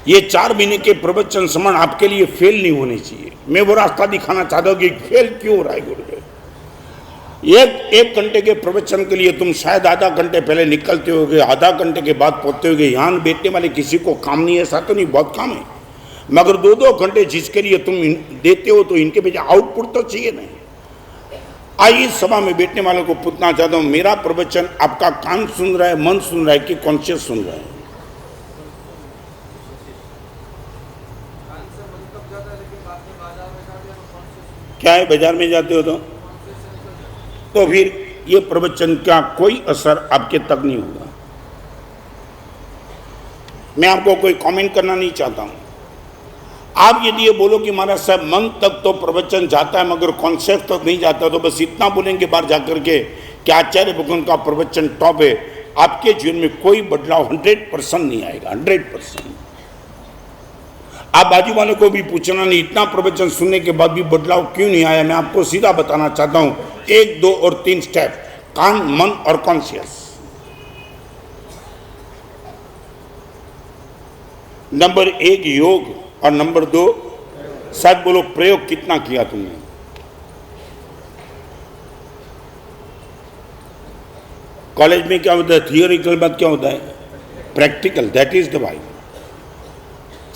ये 4 महीने के प्रवचन समान आपके लिए फेल नहीं होने चाहिए। मैं वो रास्ता दिखाना चाहता हूं कि फेल क्यों हो रहा है गुरुदेव। एक घंटे के प्रवचन के लिए तुम शायद आधा घंटे पहले निकलते होगे, आधा घंटे के बाद पहुंचते होगे। यहाँ बैठने वाले किसी को काम नहीं है, ऐसा तो नहीं, बहुत काम है, मगर 2-2 घंटे जिसके लिए तुम देते हो तो इनके पीछे आउटपुट तो चाहिए नहीं। आइए सभा में बैठने वालों को पूछना चाहता हूं, मेरा प्रवचन आपका कान सुन रहा है, मन सुन रहा है कि कॉन्शियस सुन रहा है? क्या है, बाजार में जाते हो तो फिर ये प्रवचन का कोई असर आपके तक नहीं होगा। मैं आपको कोई कमेंट करना नहीं चाहता हूं। आप यदि ये बोलो कि महाराज साहब मन तक तो प्रवचन जाता है मगर कॉन्सेप्ट तक नहीं जाता, तो बस इतना बोलेंगे बाहर जाकर के कि आचार्य भगवान का प्रवचन टॉप है, आपके जीवन में कोई बदलाव 100% नहीं आएगा। 100%। आप बाजू वाले को भी पूछना नहीं, इतना प्रवचन सुनने के बाद भी बदलाव क्यों नहीं आया। मैं आपको सीधा बताना चाहता हूं, 1, 2 और 3 स्टेप, कान, मन और कॉन्शियस। नंबर 1 योग और नंबर 2 शायद बोलो प्रयोग कितना किया तुमने। कॉलेज में क्या होता है, थियोरिकल बात क्या होता है, practical, that is the wife.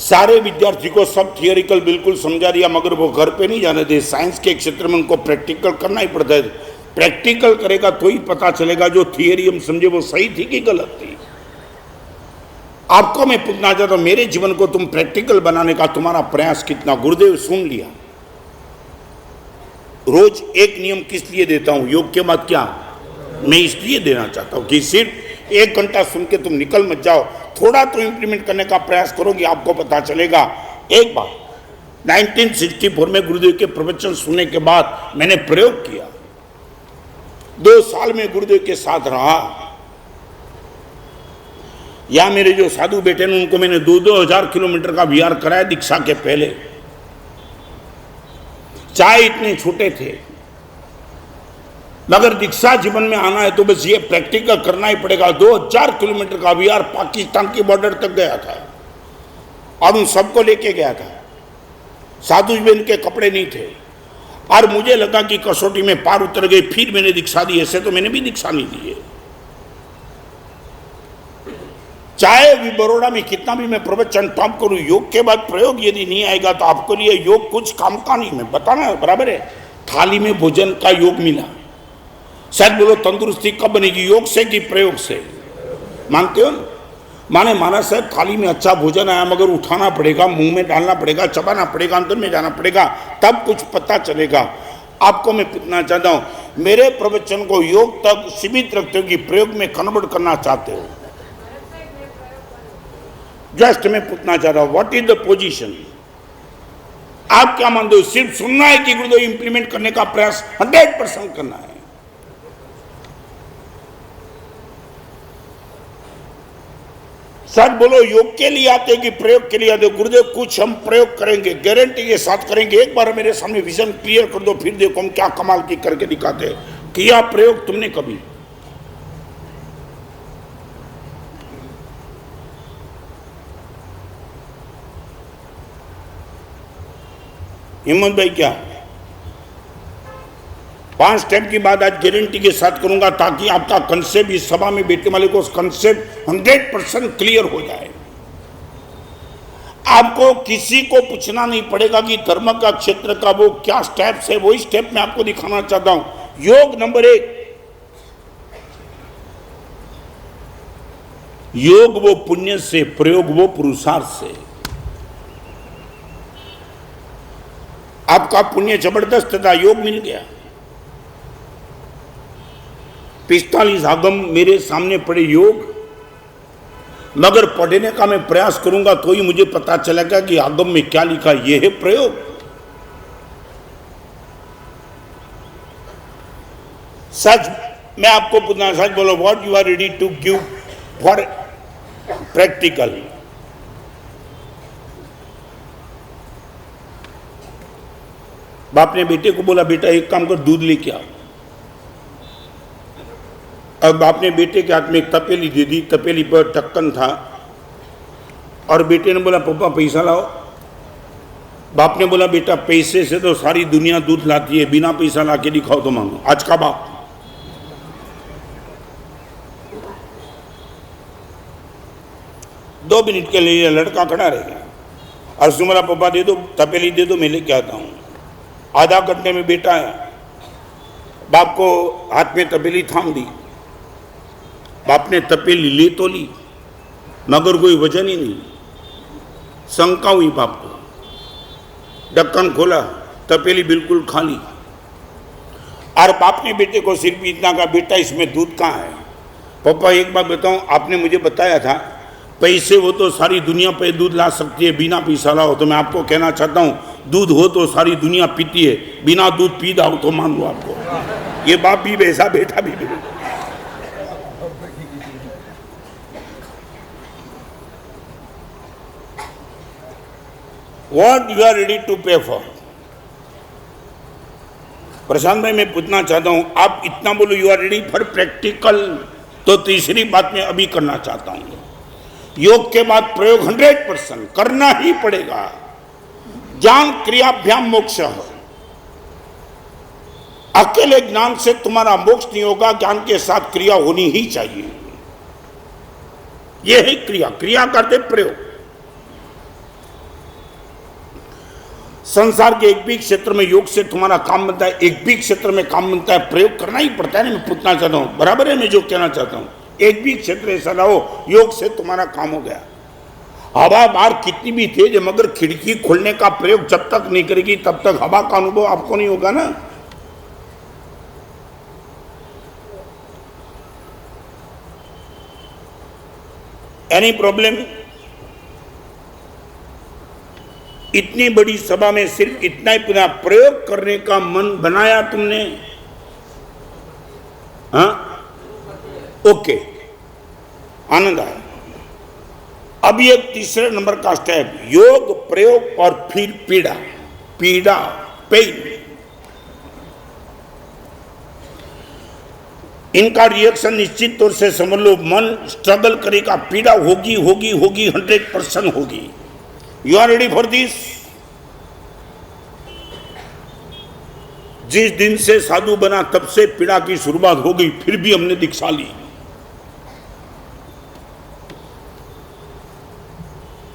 सारे विद्यार्थी को सब थियोरिकल बिल्कुल समझा दिया मगर वो घर पे नहीं जाने दे। साइंस के क्षेत्र में उनको प्रैक्टिकल करना ही पड़ता है। प्रैक्टिकल करेगा तो ही पता चलेगा जो थियोरी हम समझे वो सही थी कि गलत थी। आपको मैं पूछना चाहता हूं, मेरे जीवन को तुम प्रैक्टिकल बनाने का तुम्हारा प्रयास कितना? गुरुदेव सुन लिया। रोज एक नियम किस लिए देता हूं, योग के बाद क्या, मैं इसलिए देना चाहता हूं कि सिर्फ 1 घंटा सुन के तुम निकल मत जाओ, थोड़ा तो इंप्लीमेंट करने का प्रयास करोगे, आपको पता चलेगा। एक बार 1964 में गुरुदेव के प्रवचन सुनने के बाद मैंने प्रयोग किया। 2 साल में गुरुदेव के साथ रहा। या मेरे जो साधु बेटे ने उनको मैंने 2-2 किलोमीटर का विहार कराया दीक्षा के पहले। चाहे इतने छोटे थे, मगर दीक्षा जीवन में आना है तो बस ये प्रैक्टिकल करना ही पड़ेगा। 2000 किलोमीटर का विहार पाकिस्तान की बॉर्डर तक गया था और उन सबको लेके गया था। साधु बहन के कपड़े नहीं थे और मुझे लगा कि कसौटी में पार उतर गई, फिर मैंने दीक्षा दी। ऐसे तो मैंने भी दीक्षा नहीं दी है। चाहे भी बड़ौदा में कितना भी मैं प्रवचन टॉप करूं, योग के बाद प्रयोग यदि नहीं आएगा तो आपके लिए योग कुछ काम का नहीं। मैं बताना बराबर है। थाली में भोजन का योग मिला, शायद बोलो तंदुरुस्ती कब बनेगी, योग से कि प्रयोग से? मानते हो? माने महाराज साहब थाली में अच्छा भोजन आया मगर उठाना पड़ेगा, मुंह में डालना पड़ेगा, चबाना पड़ेगा, अंदर में जाना पड़ेगा, तब कुछ पता चलेगा। आपको मैं पूछना चाहता हूं, मेरे प्रवचन को योग तक सीमित रखते हो कि प्रयोग में कन्वर्ट करना चाहते हो? जस्ट मैं पूछना चाह रहा हूं, व्हाट इज द पोजीशन? आप क्या मानते हो? सिर्फ सुनना है कि गुरुदेव इंप्लीमेंट करने का प्रयास 100% करना है? सच बोलो, योग के लिए आते कि प्रयोग के लिए आते? गुरुदेव कुछ हम प्रयोग करेंगे, गारंटी के साथ करेंगे। एक बार मेरे सामने विजन क्लियर कर दो, फिर देखो हम क्या कमाल की करके दिखाते हैं। किया प्रयोग तुमने कभी? हिम्मत भाई क्या? 5 स्टेप की बात आज गारंटी के साथ करूंगा ताकि आपका कंसेप्ट इस सभा में बैठने वाले को कंसेप्ट 100% क्लियर हो जाए। आपको किसी को पूछना नहीं पड़ेगा कि धर्म का क्षेत्र का वो क्या स्टेप्स है, वही स्टेप मैं आपको दिखाना चाहता हूं। योग नंबर 1, योग वो पुण्य से, प्रयोग वो पुरुषार्थ से। आपका पुण्य जबरदस्त था, योग मिल गया। 45 आगम मेरे सामने पड़े योग, मगर पढ़ने का मैं प्रयास करूंगा तो ही मुझे पता चलेगा कि आगम में क्या लिखा। यह है प्रयोग। सच मैं आपको पूछना, सच बोलो, what you are ready to give for practical? बाप ने बेटे को बोला, बेटा एक काम कर, दूध लेके आओ। अब बाप ने बेटे के हाथ में एक तपेली दे दी, तपेली पर ढक्कन था, और बेटे ने बोला, पापा पैसा लाओ। बाप ने बोला, बेटा पैसे से तो सारी दुनिया दूध लाती है, बिना पैसा ला के दिखाओ तो मांगो। आज का बाप। दो मिनट के लिए लड़का खड़ा रह गया और उसने बोला, पापा दे दो, तपेली दे दो, मैं लेके आता हूं। आधा घंटे में बेटा आया, बाप को हाथ में तपेली थाम दी। बाप ने तपेली ले तो ली, मगर कोई वजन ही नहीं। शंका हुई बाप को। ढक्कन खोला, तपेली बिल्कुल खाली। और बाप ने बेटे को सिर्फ इतना कहा, बेटा इसमें दूध कहाँ है? पापा एक बात बताऊं, आपने मुझे बताया था पैसे हो तो सारी दुनिया पे दूध ला सकती है, बिना पैसा लाओ। तो मैं आपको कहना चाहता हूं, दूध हो तो सारी दुनिया पीती है, बिना दूध पी दाओ तो मान लो आपको। ये बाप भी वैसा, बेटा भी वैसा। What you are ready to pay for? प्रशांत भाई मैं पूछना चाहता हूं, आप इतना बोलो you are ready for practical, तो तीसरी बात मैं अभी करना चाहता हूं। योग के बाद प्रयोग 100% करना ही पड़ेगा। ज्ञान क्रियाभ्याम मोक्ष। अकेले ज्ञान से तुम्हारा मोक्ष नहीं होगा, ज्ञान के साथ क्रिया होनी ही चाहिए। यह है क्रिया, क्रिया करते प्रयोग। संसार के एक भी क्षेत्र में योग से तुम्हारा काम बनता है, एक भी क्षेत्र में काम बनता है, प्रयोग करना ही पड़ता है ना। मैं पूछना चाहता हूं, बराबर है मैं जो कहना चाहता हूं? एक भी क्षेत्र ऐसा ना हो, योग से तुम्हारा काम हो गया। हवा बाहर कितनी भी तेज है, मगर खिड़की खोलने का प्रयोग जब तक नहीं करेगी तब तक हवा का अनुभव आपको नहीं होगा ना। Any problem? इतनी बड़ी सभा में सिर्फ इतना ही पूरा प्रयोग करने का मन बनाया तुमने? हाँ, ओके, आनंद आया। अब ये तीसरे नंबर का स्टेप, योग, प्रयोग और फिर पीड़ा। पीड़ा, पेन, इनका रिएक्शन निश्चित तौर से समझ लो। मन स्ट्रगल करेगा, पीड़ा होगी होगी होगी, 100% होगी। You are ready for this? जिस दिन से साधु बना तब से पीड़ा की शुरुआत हो गई, फिर भी हमने दीक्षा ली।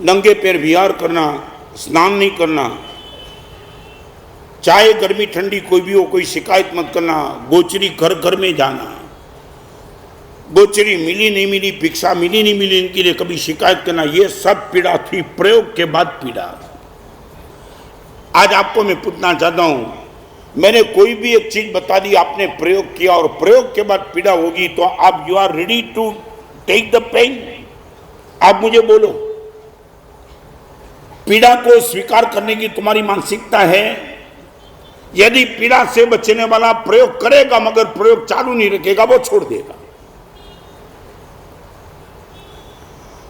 नंगे पैर विहार करना, स्नान नहीं करना, चाहे गर्मी ठंडी कोई भी हो, कोई शिकायत मत करना। गोचरी घर घर में जाना, गोचरी मिली नहीं मिली, भिक्षा मिली नहीं मिली, इनके लिए कभी शिकायत करना, ये सब पीड़ा थी। प्रयोग के बाद पीड़ा। आज आपको मैं पूछना चाहता हूं, मैंने कोई भी एक चीज बता दी, आपने प्रयोग किया और प्रयोग के बाद पीड़ा होगी, तो आप you are ready to take the pain? आप मुझे बोलो, पीड़ा को स्वीकार करने की तुम्हारी मानसिकता है? यदि पीड़ा से बचने वाला प्रयोग करेगा मगर प्रयोग चालू नहीं रखेगा, वो छोड़ देगा।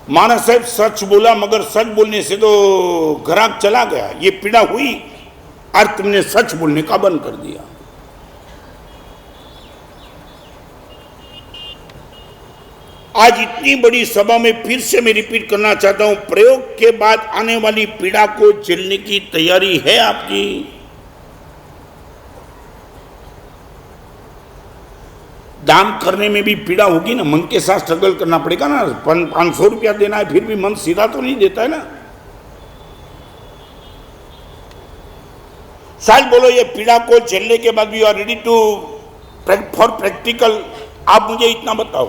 महाराज साहब सच बोला, मगर सच बोलने से तो ग्राहक चला गया, ये पीड़ा हुई और तुमने सच बोलने का बंद कर दिया। आज इतनी बड़ी सभा में फिर से मैं रिपीट करना चाहता हूं, प्रयोग के बाद आने वाली पीड़ा को झेलने की तैयारी है आपकी? दान करने में भी पीड़ा होगी ना, मन के साथ स्ट्रगल करना पड़ेगा ना। 500 रुपया देना है, फिर भी मन सीधा तो नहीं देता है ना। शायद बोलो, ये पीड़ा को झेलने के बाद भी you are ready to for practical? आप मुझे इतना बताओ,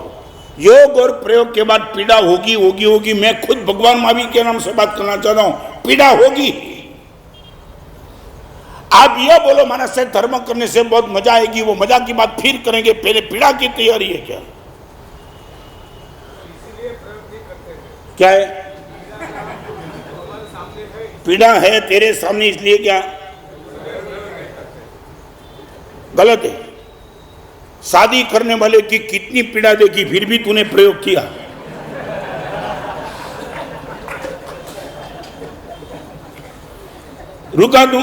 योग और प्रयोग के बाद पीड़ा होगी होगी होगी। मैं खुद भगवान महावीर के नाम से बात करना चाहता हूं, पीड़ा होगी। आप यह बोलो महाराज से धर्म करने से बहुत मजा आएगी, वो मजा की बात फिर करेंगे, पहले पीड़ा की तैयारी है क्या? क्या है? पीड़ा है तेरे सामने इसलिए क्या गलत है? शादी करने वाले की कितनी पीड़ा देखी फिर भी तूने प्रयोग किया। रुका तू।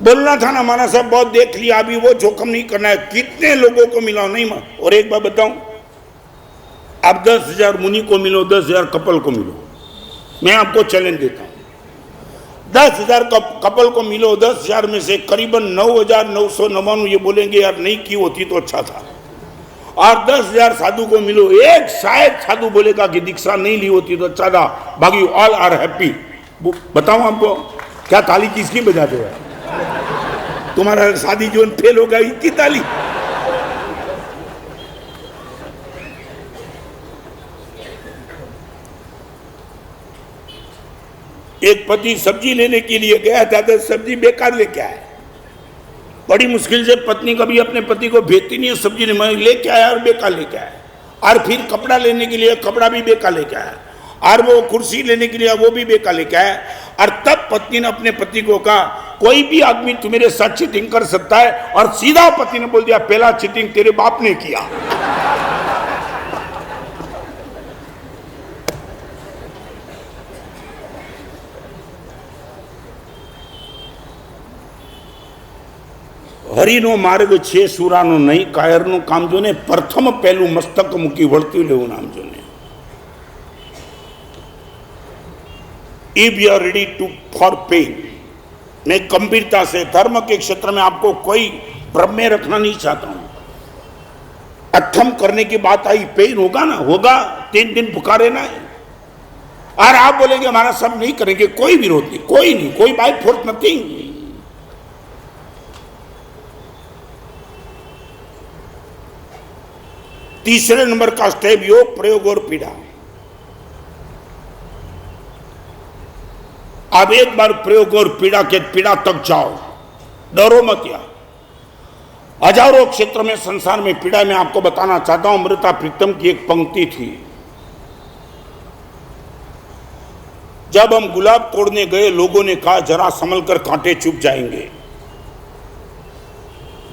बोलना था ना माना साहब बहुत देख लिया, अभी वो जोखम नहीं करना है। कितने लोगों को मिला नहीं मां। और एक बात बताऊं, आप 10,000 मुनि को मिलो, 10,000 कपल को मिलो, मैं आपको चैलेंज देता हूं। 10,000 कपल को मिलो, 10,000 में से करीबन 9,999 ये बोलेंगे यार नहीं की होती तो अच्छा था। और 10,000 साधु को मिलो, एक शायद साधु बोलेगा कि दीक्षा नहीं ली होती तो अच्छा था, बाकी ऑल आर हैप्पी। बताऊं आपको क्या ताली किसकी बजाते हो? तुम्हारा शादी जीवन फेल होगा इतनी ताली। एक पति सब्जी लेने के लिए गया था तो सब्जी बेकार लेके आया। बड़ी मुश्किल से पत्नी कभी अपने पति को भेजती नहीं है सब्जी लेके आया और बेकार लेके आया। और फिर कपड़ा लेने के लिए कपड़ा भी बेकार लेके आया, और वो कुर्सी लेने के लिए वो भी बेकार लेके आया। और तब पत्नी ने अपने पति को कहा कोई भी आदमी तुम्हारे साथ चीटिंग कर सकता है, और सीधा पति ने बोल दिया पहला चीटिंग तेरे बाप ने किया। હરિનો માર્ગ છે સુરાનો નહીં, કાયરનું કામ જોને, પ્રથમ પહેલું મસ્તક મૂકી વળતું લેવું નામ જોને। If you are ready to for pain, मैं गंभीरता से धर्म के क्षेत्र में आपको कोई भ्रम में रखना नहीं चाहता हूं। अठम करने की बात आई, पेन होगा ना, होगा, 3 दिन पुकारे ना। और आप बोलेंगे हमारा सब नहीं करेंगे, कोई विरोध नहीं, कोई नहीं, कोई बाय फोर्स नथिंग। तीसरे नंबर का स्टेप योग प्रयोग और पीड़ा। अब एक बार प्रयोग और पीड़ा के पीड़ा तक जाओ, डरो मत यार। हजारों क्षेत्र में संसार में पीड़ा में आपको बताना चाहता हूं। अमृता प्रीतम की एक पंक्ति थी, जब हम गुलाब तोड़ने गए लोगों ने कहा जरा संभल कर कांटे चुभ जाएंगे।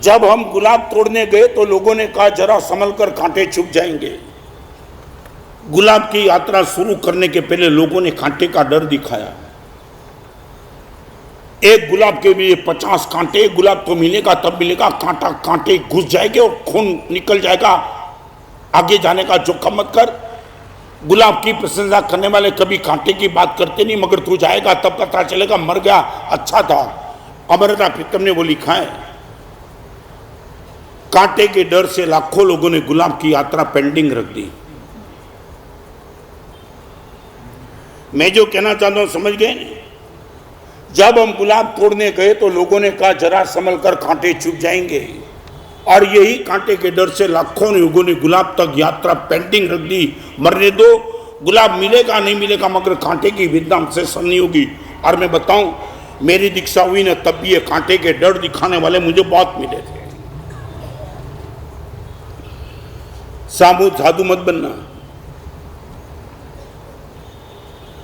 जब हम गुलाब तोड़ने गए तो लोगों ने कहा जरा संभल कर कांटे चुभ जाएंगे। गुलाब की यात्रा शुरू करने के पहले लोगों ने कांटे का डर दिखाया। एक गुलाब के लिए 50 कांटे, एक गुलाब तो मिलेगा तब मिलेगा, कांटा कांटे घुस जाएंगे और खून निकल जाएगा, आगे जाने का जोखम मत कर। गुलाब की प्रशंसा करने वाले कभी कांटे की बात करते नहीं, मगर तू जाएगा तब पता चलेगा मर गया अच्छा था। अमृता प्रीतम ने वो लिखा है। कांटे के डर से लाखों लोगों ने गुलाब की यात्रा पेंडिंग रख दी। मैं जो कहना चाहता हूं समझ गए? जब हम गुलाब तोड़ने गए तो लोगों ने कहा जरा संभल कर कांटे चुभ जाएंगे, और यही कांटे के डर से लाखों लोगों ने गुलाब तक यात्रा पेंडिंग रख दी। मरने दो, गुलाब मिलेगा नहीं मिलेगा, मगर कांटे की विद्या हमसे सम नहीं होगी। और मैं बताऊं, मेरी दीक्षा हुई ना तब भी ये कांटे के डर दिखाने वाले मुझे बहुत मिले थे। साधु मत बनना,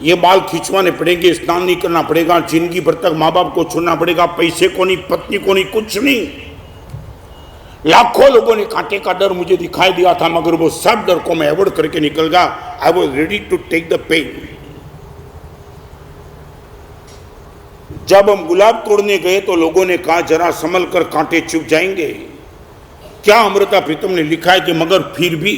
ये बाल खिंचवाने पड़ेंगे, स्नान नहीं करना पड़ेगा, जिंदगी भर तक माँ बाप को छोड़ना पड़ेगा, पैसे को नहीं, पत्नी को नहीं, कुछ नहीं। लाखों लोगों ने कांटे का डर मुझे दिखाई दिया था, मगर वो सब डर को मैं अवॉइड करके निकल गया। I was ready to take the pain. जब हम गुलाब तोड़ने गए तो लोगों ने कहा जरा संभल कर कांटे चुभ जाएंगे। क्या अमृता प्रीतम ने लिखा है कि मगर फिर भी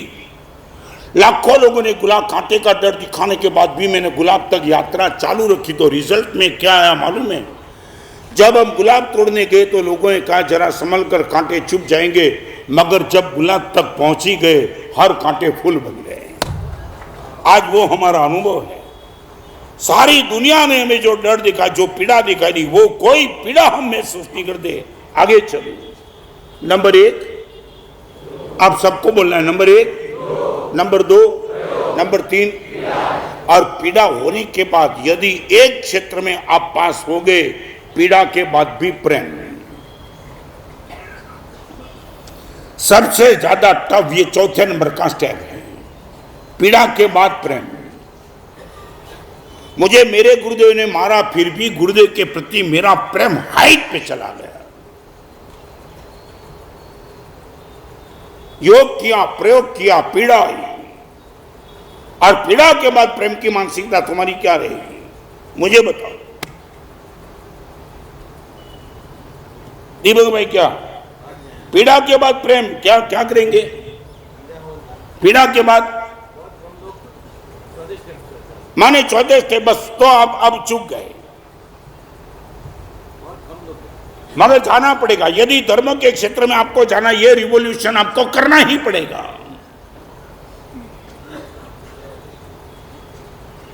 लाखों लोगों ने गुलाब कांटे का डर दिखाने के बाद भी मैंने गुलाब तक यात्रा चालू रखी। तो रिजल्ट में क्या आया मालूम है? जब हम गुलाब तोड़ने गए तो लोगों ने कहा जरा संभल कर कांटे चुभ जाएंगे, मगर जब गुलाब तक पहुंच ही गए हर कांटे फूल बन गए। आज वो हमारा अनुभव है। सारी दुनिया ने हमें जो डर दिखाया, जो पीड़ा दिखाई दी, वो कोई पीड़ा हम महसूस नहीं करते। आगे चलो, नंबर 1 आप सबको बोलना है, नंबर 1, नंबर 2, नंबर 3। और पीड़ा होने के बाद यदि एक क्षेत्र में आप पास हो गए, पीड़ा के बाद भी प्रेम। सबसे ज्यादा टफ ये चौथे नंबर का स्टेप है, पीड़ा के बाद प्रेम। मुझे मेरे गुरुदेव ने मारा, फिर भी गुरुदेव के प्रति मेरा प्रेम हाइट पे चला गया। योग किया, प्रयोग किया, पीड़ा आई, और पीड़ा के बाद प्रेम की मानसिकता तुम्हारी क्या रहेगी, मुझे बताओ दीपक भाई। क्या पीड़ा के बाद प्रेम, क्या क्या करेंगे? पीड़ा के बाद माने चौथे थे बस, तो आप अब चूक गए, मगर जाना पड़ेगा। यदि धर्म के क्षेत्र में आपको जाना, ये रिवॉल्यूशन आपको करना ही पड़ेगा।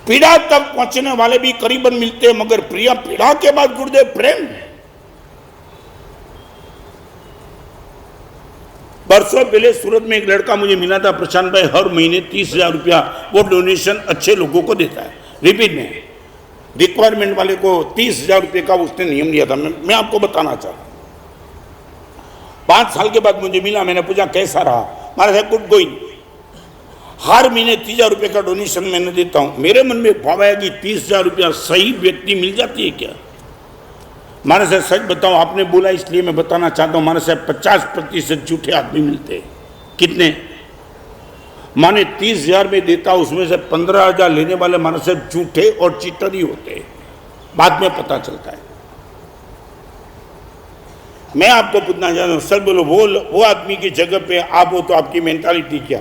पीड़ा तक पहुंचने वाले भी करीबन मिलते, मगर प्रिया पीड़ा के बाद गुरुदेव प्रेम। बरसों पहले सूरत में एक लड़का मुझे मिला था, प्रशांत भाई, हर महीने 30,000 रुपया वो डोनेशन अच्छे लोगों को देता है। रिपीट में रिक्वायरमेंट वाले को 30,000 रुपये का उसने नियम लिया था। मैं आपको बताना चाहता हूँ। 5 साल के बाद मुझे मिला, मैंने पूछा कैसा रहा, मारा साहब गुड गोइंग। हर महीने 30,000 रुपये का डोनेशन मैंने देता हूँ। मेरे मन में भाव आया कि 30,000 रुपया सही व्यक्ति मिल जाती है क्या? माना साहब सच बताओ, आपने बोला इसलिए मैं बताना चाहता हूँ। माना साहब 50% झूठे आदमी मिलते हैं। कितने? माने 30,000 में देता, उसमें से 15,000 लेने वाले माना साहब झूठे और चीटर ही होते हैं, बाद में पता चलता है। मैं आपको पूछना चाहता हूँ, सर बोलो, वो आदमी की जगह पे आप हो तो आपकी मेंटालिटी क्या?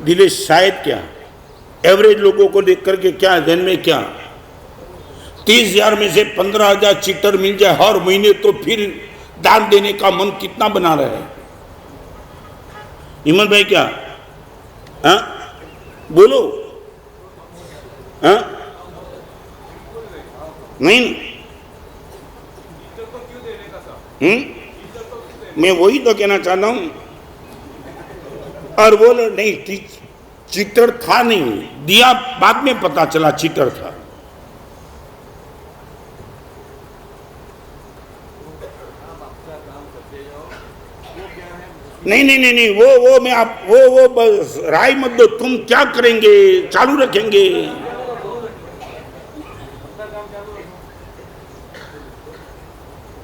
दिलेश शायद क्या एवरेज लोगों को देख करके क्या है ध्यान में? क्या 30,000 में से 15,000 चीटर मिल जाए हर महीने, तो फिर दान देने का मन कितना बना रहे हैं? हिम्मत भाई क्या? हाँ बोलो। हाँ नहीं, मैं वही तो कहना चाहता हूं। और बोलो नहीं, चीटर था नहीं, दिया बाद में पता चला चीटर था। नहीं नहीं नहीं नहीं, वो मैं आप वो बस राय मत दो। तुम क्या करेंगे? चालू रखेंगे?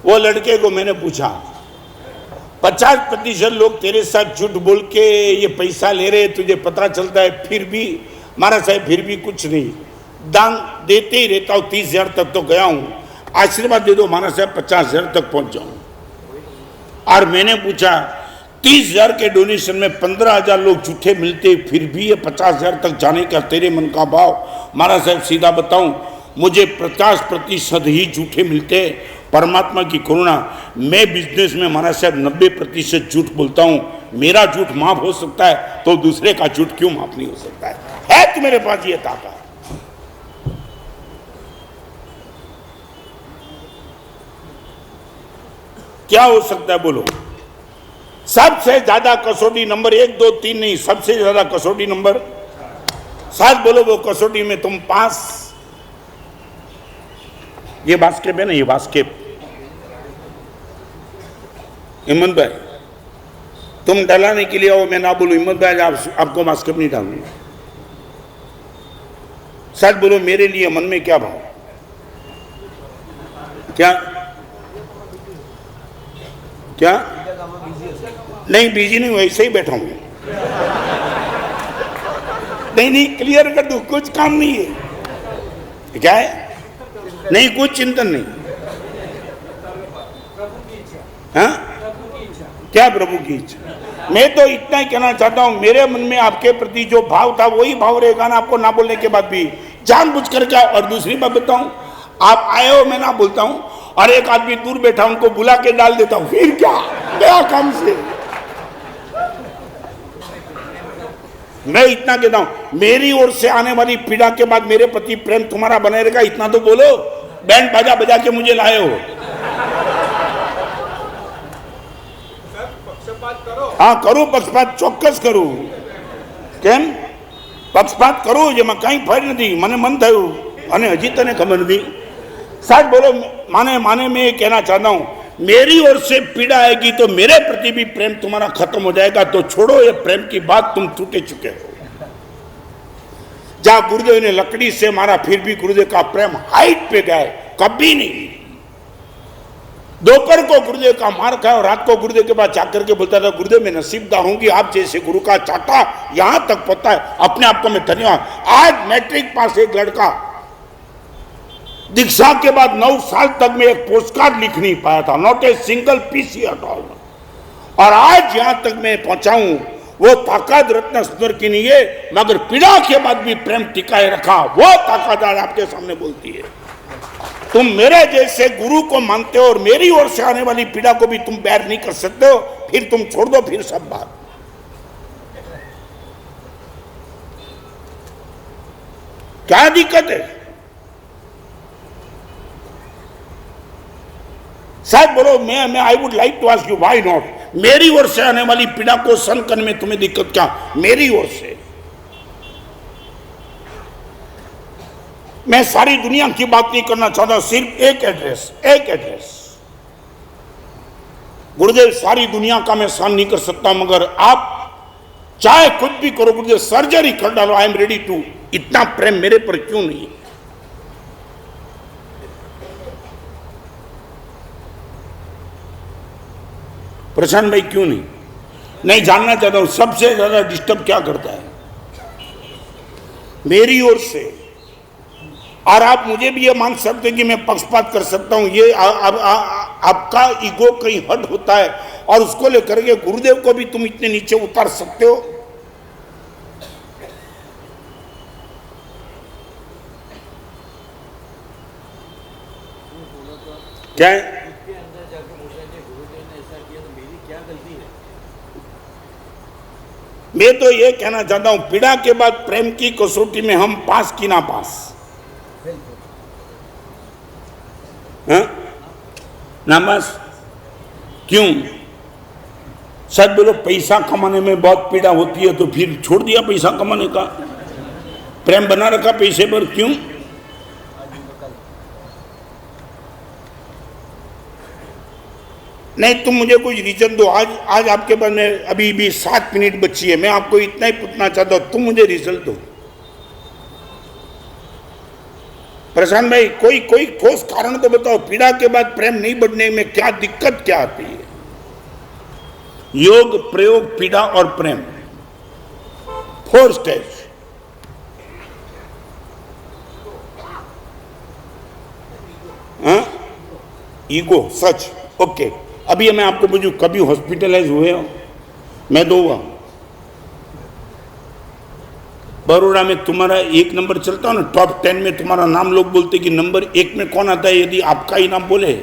वो लड़के को मैंने पूछा, 50% लोग तेरे साथ झूठ बोल के ये पैसा ले रहे, तुझे पता चलता है, फिर भी महाराज साहब फिर भी कुछ नहीं, दान देते ही रहता हूँ। 30,000 तक तो गया हूँ, आशीर्वाद दे दो महाराज साहब 50,000 तक पहुंच जाऊं। और मैंने पूछा 30,000 के डोनेशन में 15,000 लोग झूठे मिलते, फिर भी ये 50,000 तक जाने का तेरे मन का भाव? महाराज साहब सीधा बताऊं, मुझे 50% ही झूठे मिलते। परमात्मा की करुणा, मैं बिजनेस में महाराज साहब 90% झूठ बोलता हूं। मेरा झूठ माफ हो सकता है तो दूसरे का झूठ क्यों माफ नहीं हो सकता है तो मेरे पास ये ताकत। क्या हो सकता है बोलो? सबसे ज्यादा कसौटी नंबर 1, 2, 3 नहीं, सबसे ज्यादा कसौटी नंबर 7। बोलो वो कसौटी में तुम पास। ये बास्केट है ना, ये बास्केट। हिम्मत भाई तुम डलाने के लिए आओ, मैं ना बोलूं हिम्मत भाई आपको बास्केट नहीं डालूंगा। सच बोलो, मेरे लिए मन में क्या भाव? क्या क्या? नहीं बिजी नहीं हूं, ऐसे ही बैठा हूं। नहीं क्लियर कर दूं, कुछ काम नहीं है। क्या है? नहीं कुछ चिंतन नहीं। हाँ क्या प्रभु की इच्छा? मैं तो इतना ही कहना चाहता हूं, मेरे मन में आपके प्रति जो भाव था वही भाव रहेगा ना आपको ना बोलने के बाद भी, जानबूझ कर क्या। और दूसरी बात बताऊं, आप आए हो मैं ना बोलता हूं, और एक आदमी दूर बैठा उनको बुला के डाल देता हूं, फिर क्या गया काम से। मैं इतना कहता हूं, मेरी ओर से आने वाली पीड़ा के बाद मेरे प्रति प्रेम तुम्हारा बने रहेगा, इतना तो बोलो। बैंड बाजा बजा के मुझे लाए हो। हाँ करूँ पक्षपात, ચોક્કસ करूँ। કેમ પક્ષપાત કરું જેમાં કંઈ ફેર નથી, મને મન થયું અને હજી તને ખબર નથી। साथ बोलो माने मैं ये कहना चाहता हूँ, मेरी ओर से पीड़ा आएगी तो मेरे प्रति भी प्रेम तुम्हारा खत्म हो जाएगा। तो छोड़ो ये प्रेम की बात, तुम टूटे चुके हो। जहां गुरुदेव ने लकड़ी से मारा फिर भी गुरुदेव का प्रेम हाइट पे गए, कभी नहीं। दोपहर को गुरुदेव का मार खाया और रात को गुरुदेव के पास जाकर के बोलता था, गुरुदेव मैं नसीबदार हूं कि आप जैसे गुरु का चाटा यहां तक पता है। अपने आप को मैं धन्यवाद। आज मैट्रिक पास एक लड़का दीक्षा के बाद 9 साल तक मैं एक पोस्टकार्ड लिख नहीं पाया था, not a single PC at all. और आज यहां तक मैं पहुंचा हूं, वो ताकत रत्न सुंदर की नहीं है, मगर पीड़ा के बाद भी प्रेम टिकाए रखा, वो ताकत आज आपके सामने बोलती है। तुम मेरे जैसे गुरु को मानते हो और मेरी ओर से आने वाली पीड़ा को भी तुम बैर नहीं कर सकते हो, फिर तुम छोड़ दो फिर सब बात। क्या दिक्कत है? शायद बोलो मैं I would like to ask you why not. मेरी ओर से आने वाली पीड़ा को सहन करने में तुम्हें दिक्कत क्या? मेरी ओर से मैं सारी दुनिया की बात नहीं करना चाहता, सिर्फ एक एड्रेस। गुरुदेव सारी दुनिया का मैं सहन नहीं कर सकता, मगर आप चाहे कुछ भी करो, गुरुदेव सर्जरी कर डालो, आई एम रेडी टू। इतना प्रेम मेरे पर क्यों नहीं? प्रशांत भाई क्यों नहीं जानना चाहता हूं, सबसे ज्यादा डिस्टर्ब क्या करता है मेरी ओर से। और आप मुझे भी ये मान सकते हैं कि मैं पक्षपात कर सकता हूं, ये आपका ईगो कहीं हट होता है और उसको लेकर के गुरुदेव को भी तुम इतने नीचे उतार सकते हो। क्या है? मैं तो ये कहना चाहता हूं, पीड़ा के बाद प्रेम की कसौटी में हम पास की ना पास? ना बस क्यों? शायद बोलो पैसा कमाने में बहुत पीड़ा होती है तो फिर छोड़ दिया पैसा कमाने का, प्रेम बना रखा पैसे पर, क्यों? नहीं तुम मुझे कुछ रीजन दो। आज आपके पास में अभी भी 7 मिनट बची है, मैं आपको इतना ही पूछना चाहता हूं, तुम मुझे रिजल्ट दो। प्रशांत भाई कोई ठोस कारण तो बताओ, पीड़ा के बाद प्रेम नहीं बढ़ने में क्या दिक्कत क्या आती है? योग, प्रयोग, पीड़ा और प्रेम, 4 स्टेज। ईगो, सच, ओके। अभी मैं आपको पूछूं, कभी हॉस्पिटलाइज हुए हो? मैं 2 हुआ। बड़ोड़ा में तुम्हारा 1 नंबर चलता हो ना, टॉप 10 में तुम्हारा नाम लोग बोलते कि नंबर 1 में कौन आता है यदि आपका ही नाम बोले।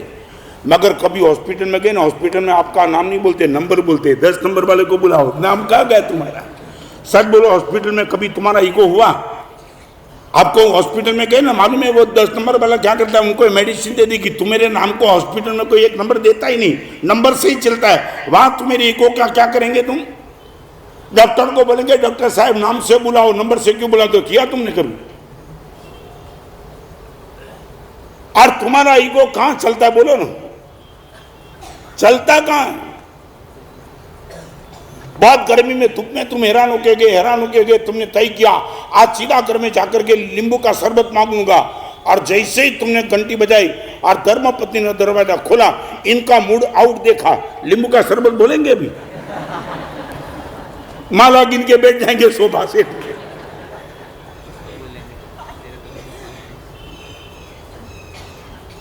मगर कभी हॉस्पिटल में गए ना, हॉस्पिटल में आपका नाम नहीं बोलते, नंबर बोलते। 10 नंबर वाले को बुलाओ, नाम कहाँ गया तुम्हारा? सच बोलो, हॉस्पिटल में कभी तुम्हारा ईगो हुआ? आपको हॉस्पिटल में गए ना, मालूम है वो 10 नंबर वाला क्या करता है, उनको मेडिसिन दे दी कि तुम्हारे नाम को हॉस्पिटल में कोई 1 नंबर देता ही नहीं, नंबर से ही चलता है। वहां तुम्हारे ईगो का क्या करेंगे तुम? डॉक्टर को बोलेंगे डॉक्टर साहब नाम से बुलाओ, नंबर से क्यों बुलाते हो? किया तुमने कभी? और तुम्हारा ईगो कहां चलता है बोलो ना, चलता कहां है? बहुत गर्मी में धूप में तुम हैरान होके गए, तुमने तय किया आज सीधा घर में जाकर के नींबू का शरबत मांगूंगा, और जैसे ही तुमने घंटी बजाई और धर्मपत्नी ने दरवाजा खोला, इनका मूड आउट देखा, नींबू का शरबत बोलेंगे अभी? माला गिन के बैठ जाएंगे सोफा सेट पे।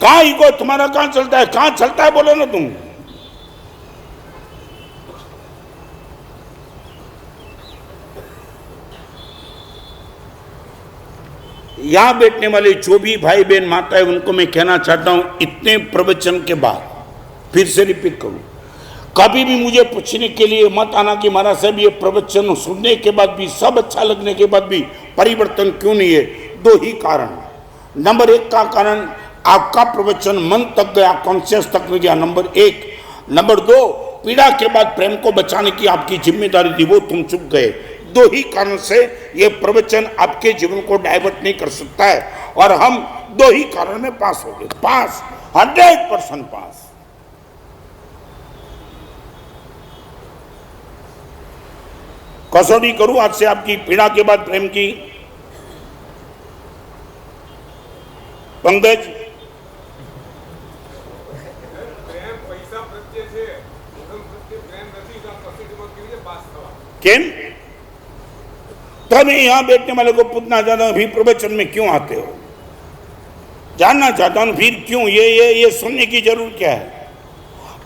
कहां ईगो तुम्हारा, कहां चलता है? कहां चलता है बोलो ना तुम? यहां बैठने वाले जो भी भाई बहन माता है, उनको मैं कहना चाहता हूं, इतने प्रवचन के बाद फिर से रिपीट करूं, कभी भी मुझे पूछने के लिए मत आना कि महाराज साहब ये प्रवचन सुनने के बाद भी, सब अच्छा लगने के बाद भी परिवर्तन क्यों नहीं है। 2 ही कारण। नंबर 1 का कारण, आपका प्रवचन मन तक गया, कॉन्शियस तक नहीं गया, नंबर 1। नंबर 2, पीड़ा के बाद प्रेम को बचाने की आपकी जिम्मेदारी थी, वो तुम चुक गए। 2 ही कारण से ये प्रवचन आपके जीवन को डाइवर्ट नहीं कर सकता है, और हम 2 ही कारण में पास हो गए। पास, 100% पास। कसौटी करूं आज से आपकी पीड़ा के बाद प्रेम की? पंकज, केम? तो मैं यहां बैठने वाले को पूछना चाहता हूं, फिर प्रवचन में क्यों आते हो? जानना चाहता हूं फिर क्यों? ये सुनने की जरूरत क्या है?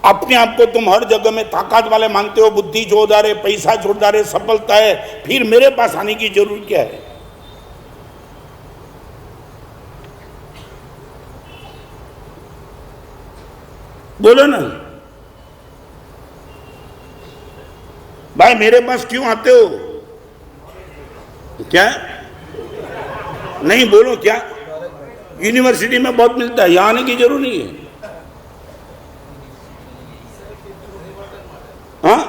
अपने आप को तुम हर जगह में ताकत वाले मानते हो, बुद्धि जोरदार है, पैसा जोरदार है, सफलता है, फिर मेरे पास आने की जरूरत क्या है? बोलो ना भाई, मेरे पास क्यों आते हो? क्या नहीं, बोलो क्या? यूनिवर्सिटी में बहुत मिलता है, यहां आने की जरूरत नहीं है। हाँ,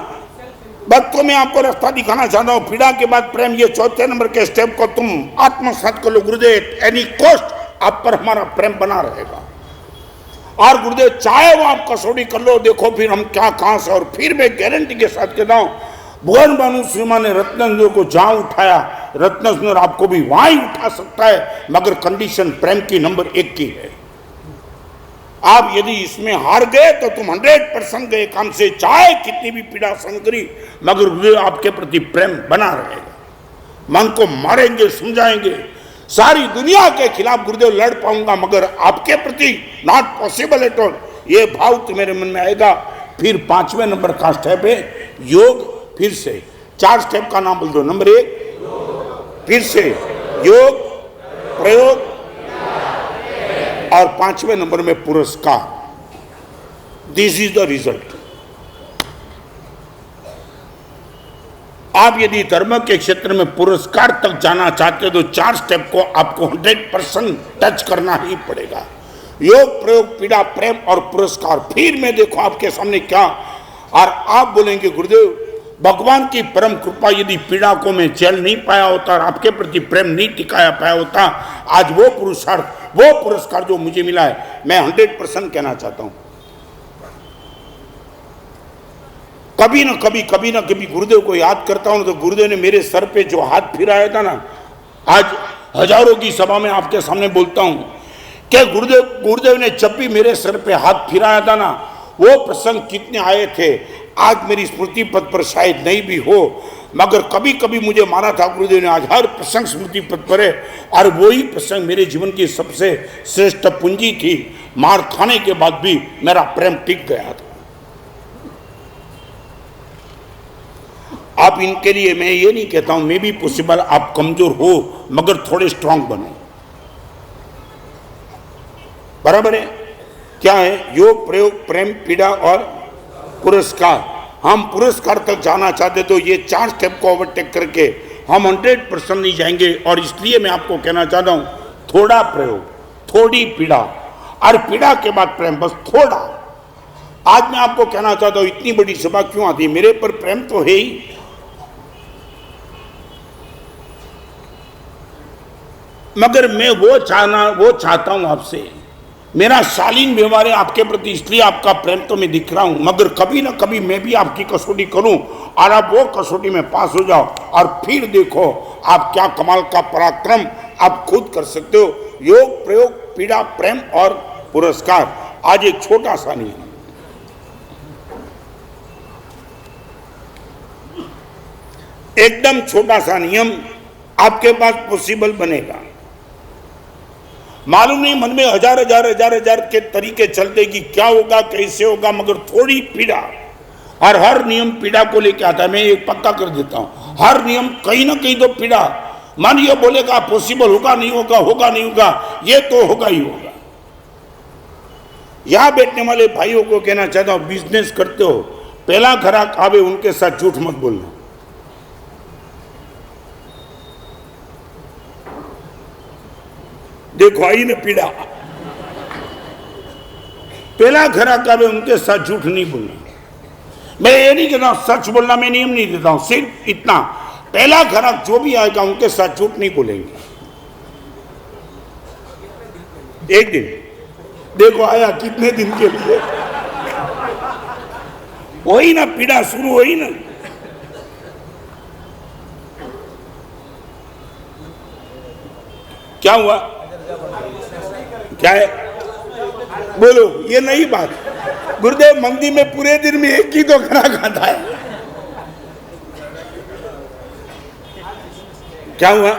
बस तो मैं आपको रास्ता दिखाना चाहता हूं। पीड़ा के बाद प्रेम, ये 4थे नंबर के स्टेप को तुम आत्मसात कर लो। गुरुदेव, एनी कॉस्ट आप पर हमारा प्रेम बना रहेगा। और गुरुदेव चाहे वो आप कसौटी कर लो, देखो फिर हम क्या कहां से। और फिर मैं गारंटी के साथ कहता हूं, भुवन भानु सिन्हा ने रत्नेंद्र को जहां उठाया, रत्नेंद्र आपको भी वहां ही उठा सकता है, मगर कंडीशन प्रेम की नंबर 1 की है। आप यदि इसमें हार गए तो तुम 100% गए काम से, चाहे कितनी भी पीड़ा सहन करी, मगर गुरुदेव आपके प्रति प्रेम बना रहेगा। मन को मारेंगे, समझाएंगे, सारी दुनिया के खिलाफ गुरुदेव लड़ पाऊंगा, मगर आपके प्रति नॉट पॉसिबल एट ऑल, ये भाव तुम्हारे मन में आएगा। फिर 5वें नंबर का स्टेप है योग। फिर से 4 स्टेप का नाम बोल दो। नंबर 1, फिर से योग, प्रयोग, और 5वें नंबर में पुरस्कार। This is the result. आप यदि धर्म के क्षेत्र में पुरस्कार तक जाना चाहते हो तो 4 स्टेप को आपको 100% टच करना ही पड़ेगा। योग, प्रयोग, पीड़ा, प्रेम और पुरस्कार। फिर मैं देखो आपके सामने क्या, और आप बोलेंगे गुरुदेव भगवान की परम कृपा, यदि पीड़ा को मैं झेल नहीं पाया होता और आपके प्रति प्रेम नहीं टिकाया पाया होता, आज वो पुरुषार्थ, वो पुरस्कार जो मुझे मिला है, मैं 100% कहना चाहता हूं। कभी ना कभी गुरुदेव को याद करता हूं तो गुरुदेव ने मेरे सर पे जो हाथ फिराया था ना, आज हजारों की सभा में आपके सामने बोलता हूं कि गुरुदेव ने जब भी मेरे सर पे हाथ फिराया था ना, वो प्रसंग कितने आए थे, आज मेरी स्मृति पथ पर शायद नहीं भी हो, मगर कभी कभी मुझे माना था गुरुदेव ने। आज हर प्रसंग स्मृति पथ पर है, और वही प्रसंग मेरे जीवन की सबसे श्रेष्ठ पूंजी थी। मार खाने के बाद भी मेरा प्रेम टिक गया था। आप इनके लिए, मैं ये नहीं कहता हूं मे बी पॉसिबल आप कमजोर हो, मगर थोड़े स्ट्रांग बनो। बराबर है? क्या है? योग, प्रयोग, प्रेम, पीड़ा और पुरस्कार। हम पुरस्कार तक जाना चाहते तो ये 4 स्टेप को ओवरटेक करके हम 100% नहीं जाएंगे। और इसलिए मैं आपको कहना चाहता हूं, थोड़ा प्रयोग, थोड़ी पीड़ा, और पीड़ा के बाद प्रेम, बस थोड़ा। आज मैं आपको कहना चाहता हूं, इतनी बड़ी सभा क्यों आती है? मेरे पर प्रेम तो है ही, मगर मैं वो चाहता हूं आपसे, मेरा शालीन व्यवहार है आपके प्रति, इसलिए आपका प्रेम तो मैं दिख रहा हूं, मगर कभी ना कभी मैं भी आपकी कसौटी करूं और आप वो कसौटी में पास हो जाओ, और फिर देखो आप क्या कमाल का पराक्रम आप खुद कर सकते हो। योग, प्रयोग, पीड़ा, प्रेम और पुरस्कार। आज एक छोटा सा नियम, एकदम छोटा सा नियम आपके पास पॉसिबल बनेगा। मालूम नहीं मन में हजार के तरीके चलते कि क्या होगा, कैसे होगा, मगर थोड़ी पीड़ा, और हर नियम पीड़ा को लेके आता है। मैं एक पक्का कर देता हूं, हर नियम कहीं ना कहीं तो पीड़ा। मन ये बोलेगा पॉसिबल होगा नहीं होगा, होगा नहीं होगा, ये तो होगा ही होगा। यहां बैठने वाले भाइयों को कहना चाहता हूं, बिजनेस करते हो, पहला ग्राहक आवे उनके साथ झूठ मत बोलना। देखो आई ना पीड़ा, पहला ग्राहक आवे उनके साथ झूठ नहीं बोलना। मैं ये नहीं कहता सच बोलना, मैं नियम नहीं देता हूं, सिर्फ इतना, पहला ग्राहक जो भी आएगा उनके साथ झूठ नहीं बोलेंगे। एक दिन देखो आया कितने दिन के लिए, वही ना पीड़ा शुरू हुई ना। क्या हुआ, क्या है, बोलो, ये नई बात। गुरुदेव मंदी में पूरे दिन में एक ही तो खाना खाता है। क्या हुआ,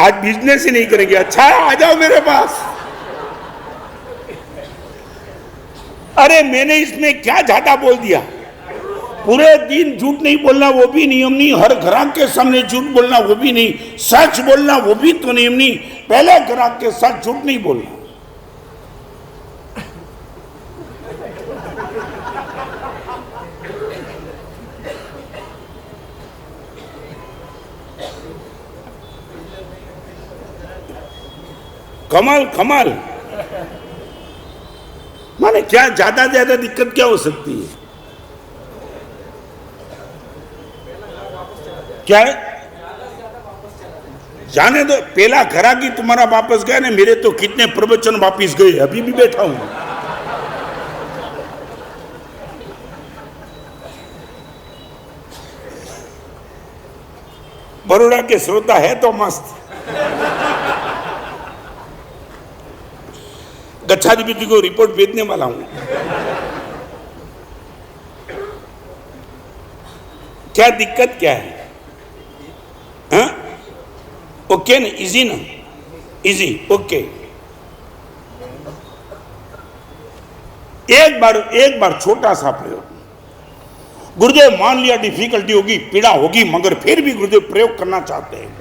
आज बिजनेस ही नहीं करेंगे। अच्छा आ जाओ मेरे पास। अरे मैंने इसमें क्या ज्यादा बोल दिया, पूरे दिन झूठ नहीं बोलना वो भी नियम नहीं, हर ग्राहक के सामने झूठ बोलना वो भी नहीं, सच बोलना वो भी तो नियम नहीं, पहले ग्राहक के साथ झूठ नहीं बोलना। कमाल कमाल, माने क्या ज्यादा ज्यादा दिक्कत क्या हो सकती है, क्या है, जाने दो। पहला घरा की तुम्हारा वापस गया ना, मेरे तो कितने प्रवचन वापिस गए, अभी भी बैठा हूं। बड़ोड़ा के श्रोता है तो मस्त। गच्छाधिपति को रिपोर्ट भेजने वाला हूं। क्या दिक्कत क्या है, हाँ? ओके ना, इजी ना, इजी, ओके। एक बार छोटा सा प्रयोग। गुरुदेव मान लिया डिफिकल्टी होगी, पीड़ा होगी, मगर फिर भी गुरुदेव प्रयोग करना चाहते हैं।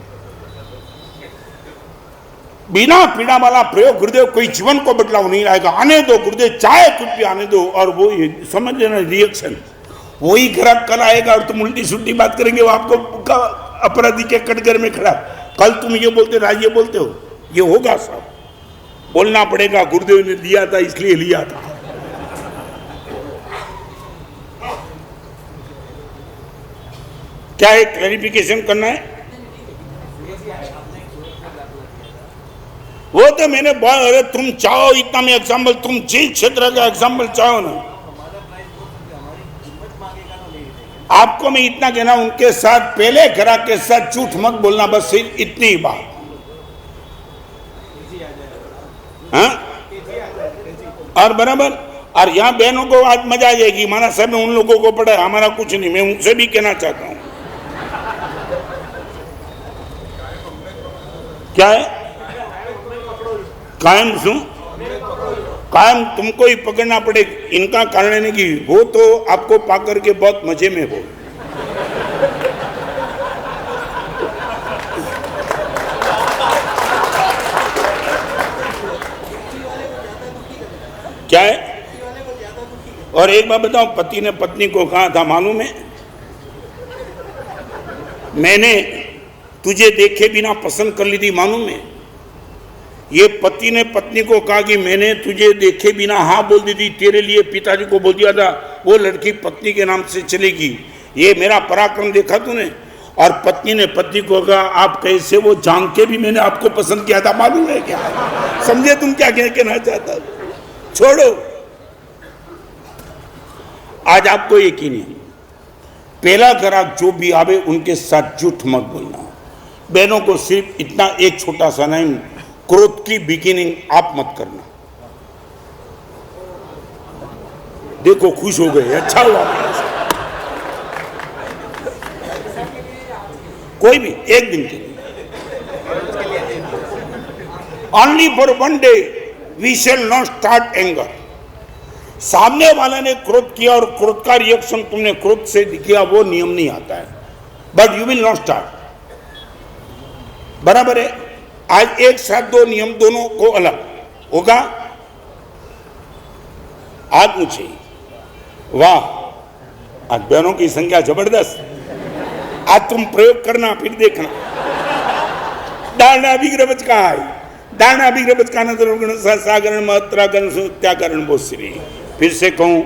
बिना पीड़ा वाला प्रयोग गुरुदेव कोई जीवन को बदलाव नहीं लाएगा। आने दो गुरुदेव, चाहे कुछ भी आने दो। और वो समझ लेना रिएक्शन, वही ग्राहक कल आएगा और तुम उल्टी सुल्टी बात करेंगे, वो आपको अपराधी के कटघरे में खड़ा, कल तुम ये बोलते आज ये बोलते हो, ये होगा सब, बोलना पड़ेगा। गुरुदेव ने दिया था इसलिए लिया था। क्या है, क्लैरिफिकेशन करना है? वो तो मैंने बहुत, अरे तुम चाहो इतना में एग्जाम्पल, तुम जिस क्षेत्र का एग्जाम्पल चाहो ना, आपको मैं इतना कहना, उनके साथ पहले ग्राहक के साथ झूठ मत बोलना, बस इतनी ही बात। हाँ? और बराबर, और यहाँ बहनों को आज मजा आ जाएगी, माना साहब ने उन लोगों को पढ़ा, हमारा कुछ नहीं। मैं उनसे भी कहना चाहता हूँ, क्या है, कायम सुन, कायम तुमको ही पकड़ना पड़ेगा। इनका कारण नहीं कि वो तो आपको पाकर के बहुत मजे में हो। क्या है, और एक बात बताओ, पति ने पत्नी को कहा था मालूम है, मैंने तुझे देखे बिना पसंद कर ली थी, मालूम है। ये पति ने पत्नी को कहा कि मैंने तुझे देखे बिना हाँ बोल दी थी, तेरे लिए पिताजी को बोल दिया था, वो लड़की पत्नी के नाम से चलेगी, ये मेरा पराक्रम देखा तूने। और पत्नी ने पति को कहा, आप कैसे, वो जान के भी मैंने आपको पसंद किया था, मालूम है क्या? समझे तुम क्या कहना चाहता? छोड़ो, आज आपको यकीन है, पहला ग्राहक जो भी आवे उनके साथ झूठ मत बोलना। बहनों को सिर्फ इतना एक छोटा सा नहीं, क्रोध की बिगिनिंग आप मत करना। देखो खुश हो गए, अच्छा हुआ। कोई भी एक दिन के लिए, only for one day we shall not start anger. सामने वाले ने क्रोध किया और क्रोध का रिएक्शन तुमने क्रोध से किया, वो नियम नहीं आता है, but you will not start. बराबर है। आज एक साथ दो नियम, दोनों को अलग होगा। हाथ ऊंचे, वाह, आज बहनों की संख्या जबरदस्त। आज तुम प्रयोग करना, फिर देखना। डालना विग्रह का है, दारणा अभिग्रह सागरण महत्राकरण त्याकरण बोश्री। फिर से कहूँ,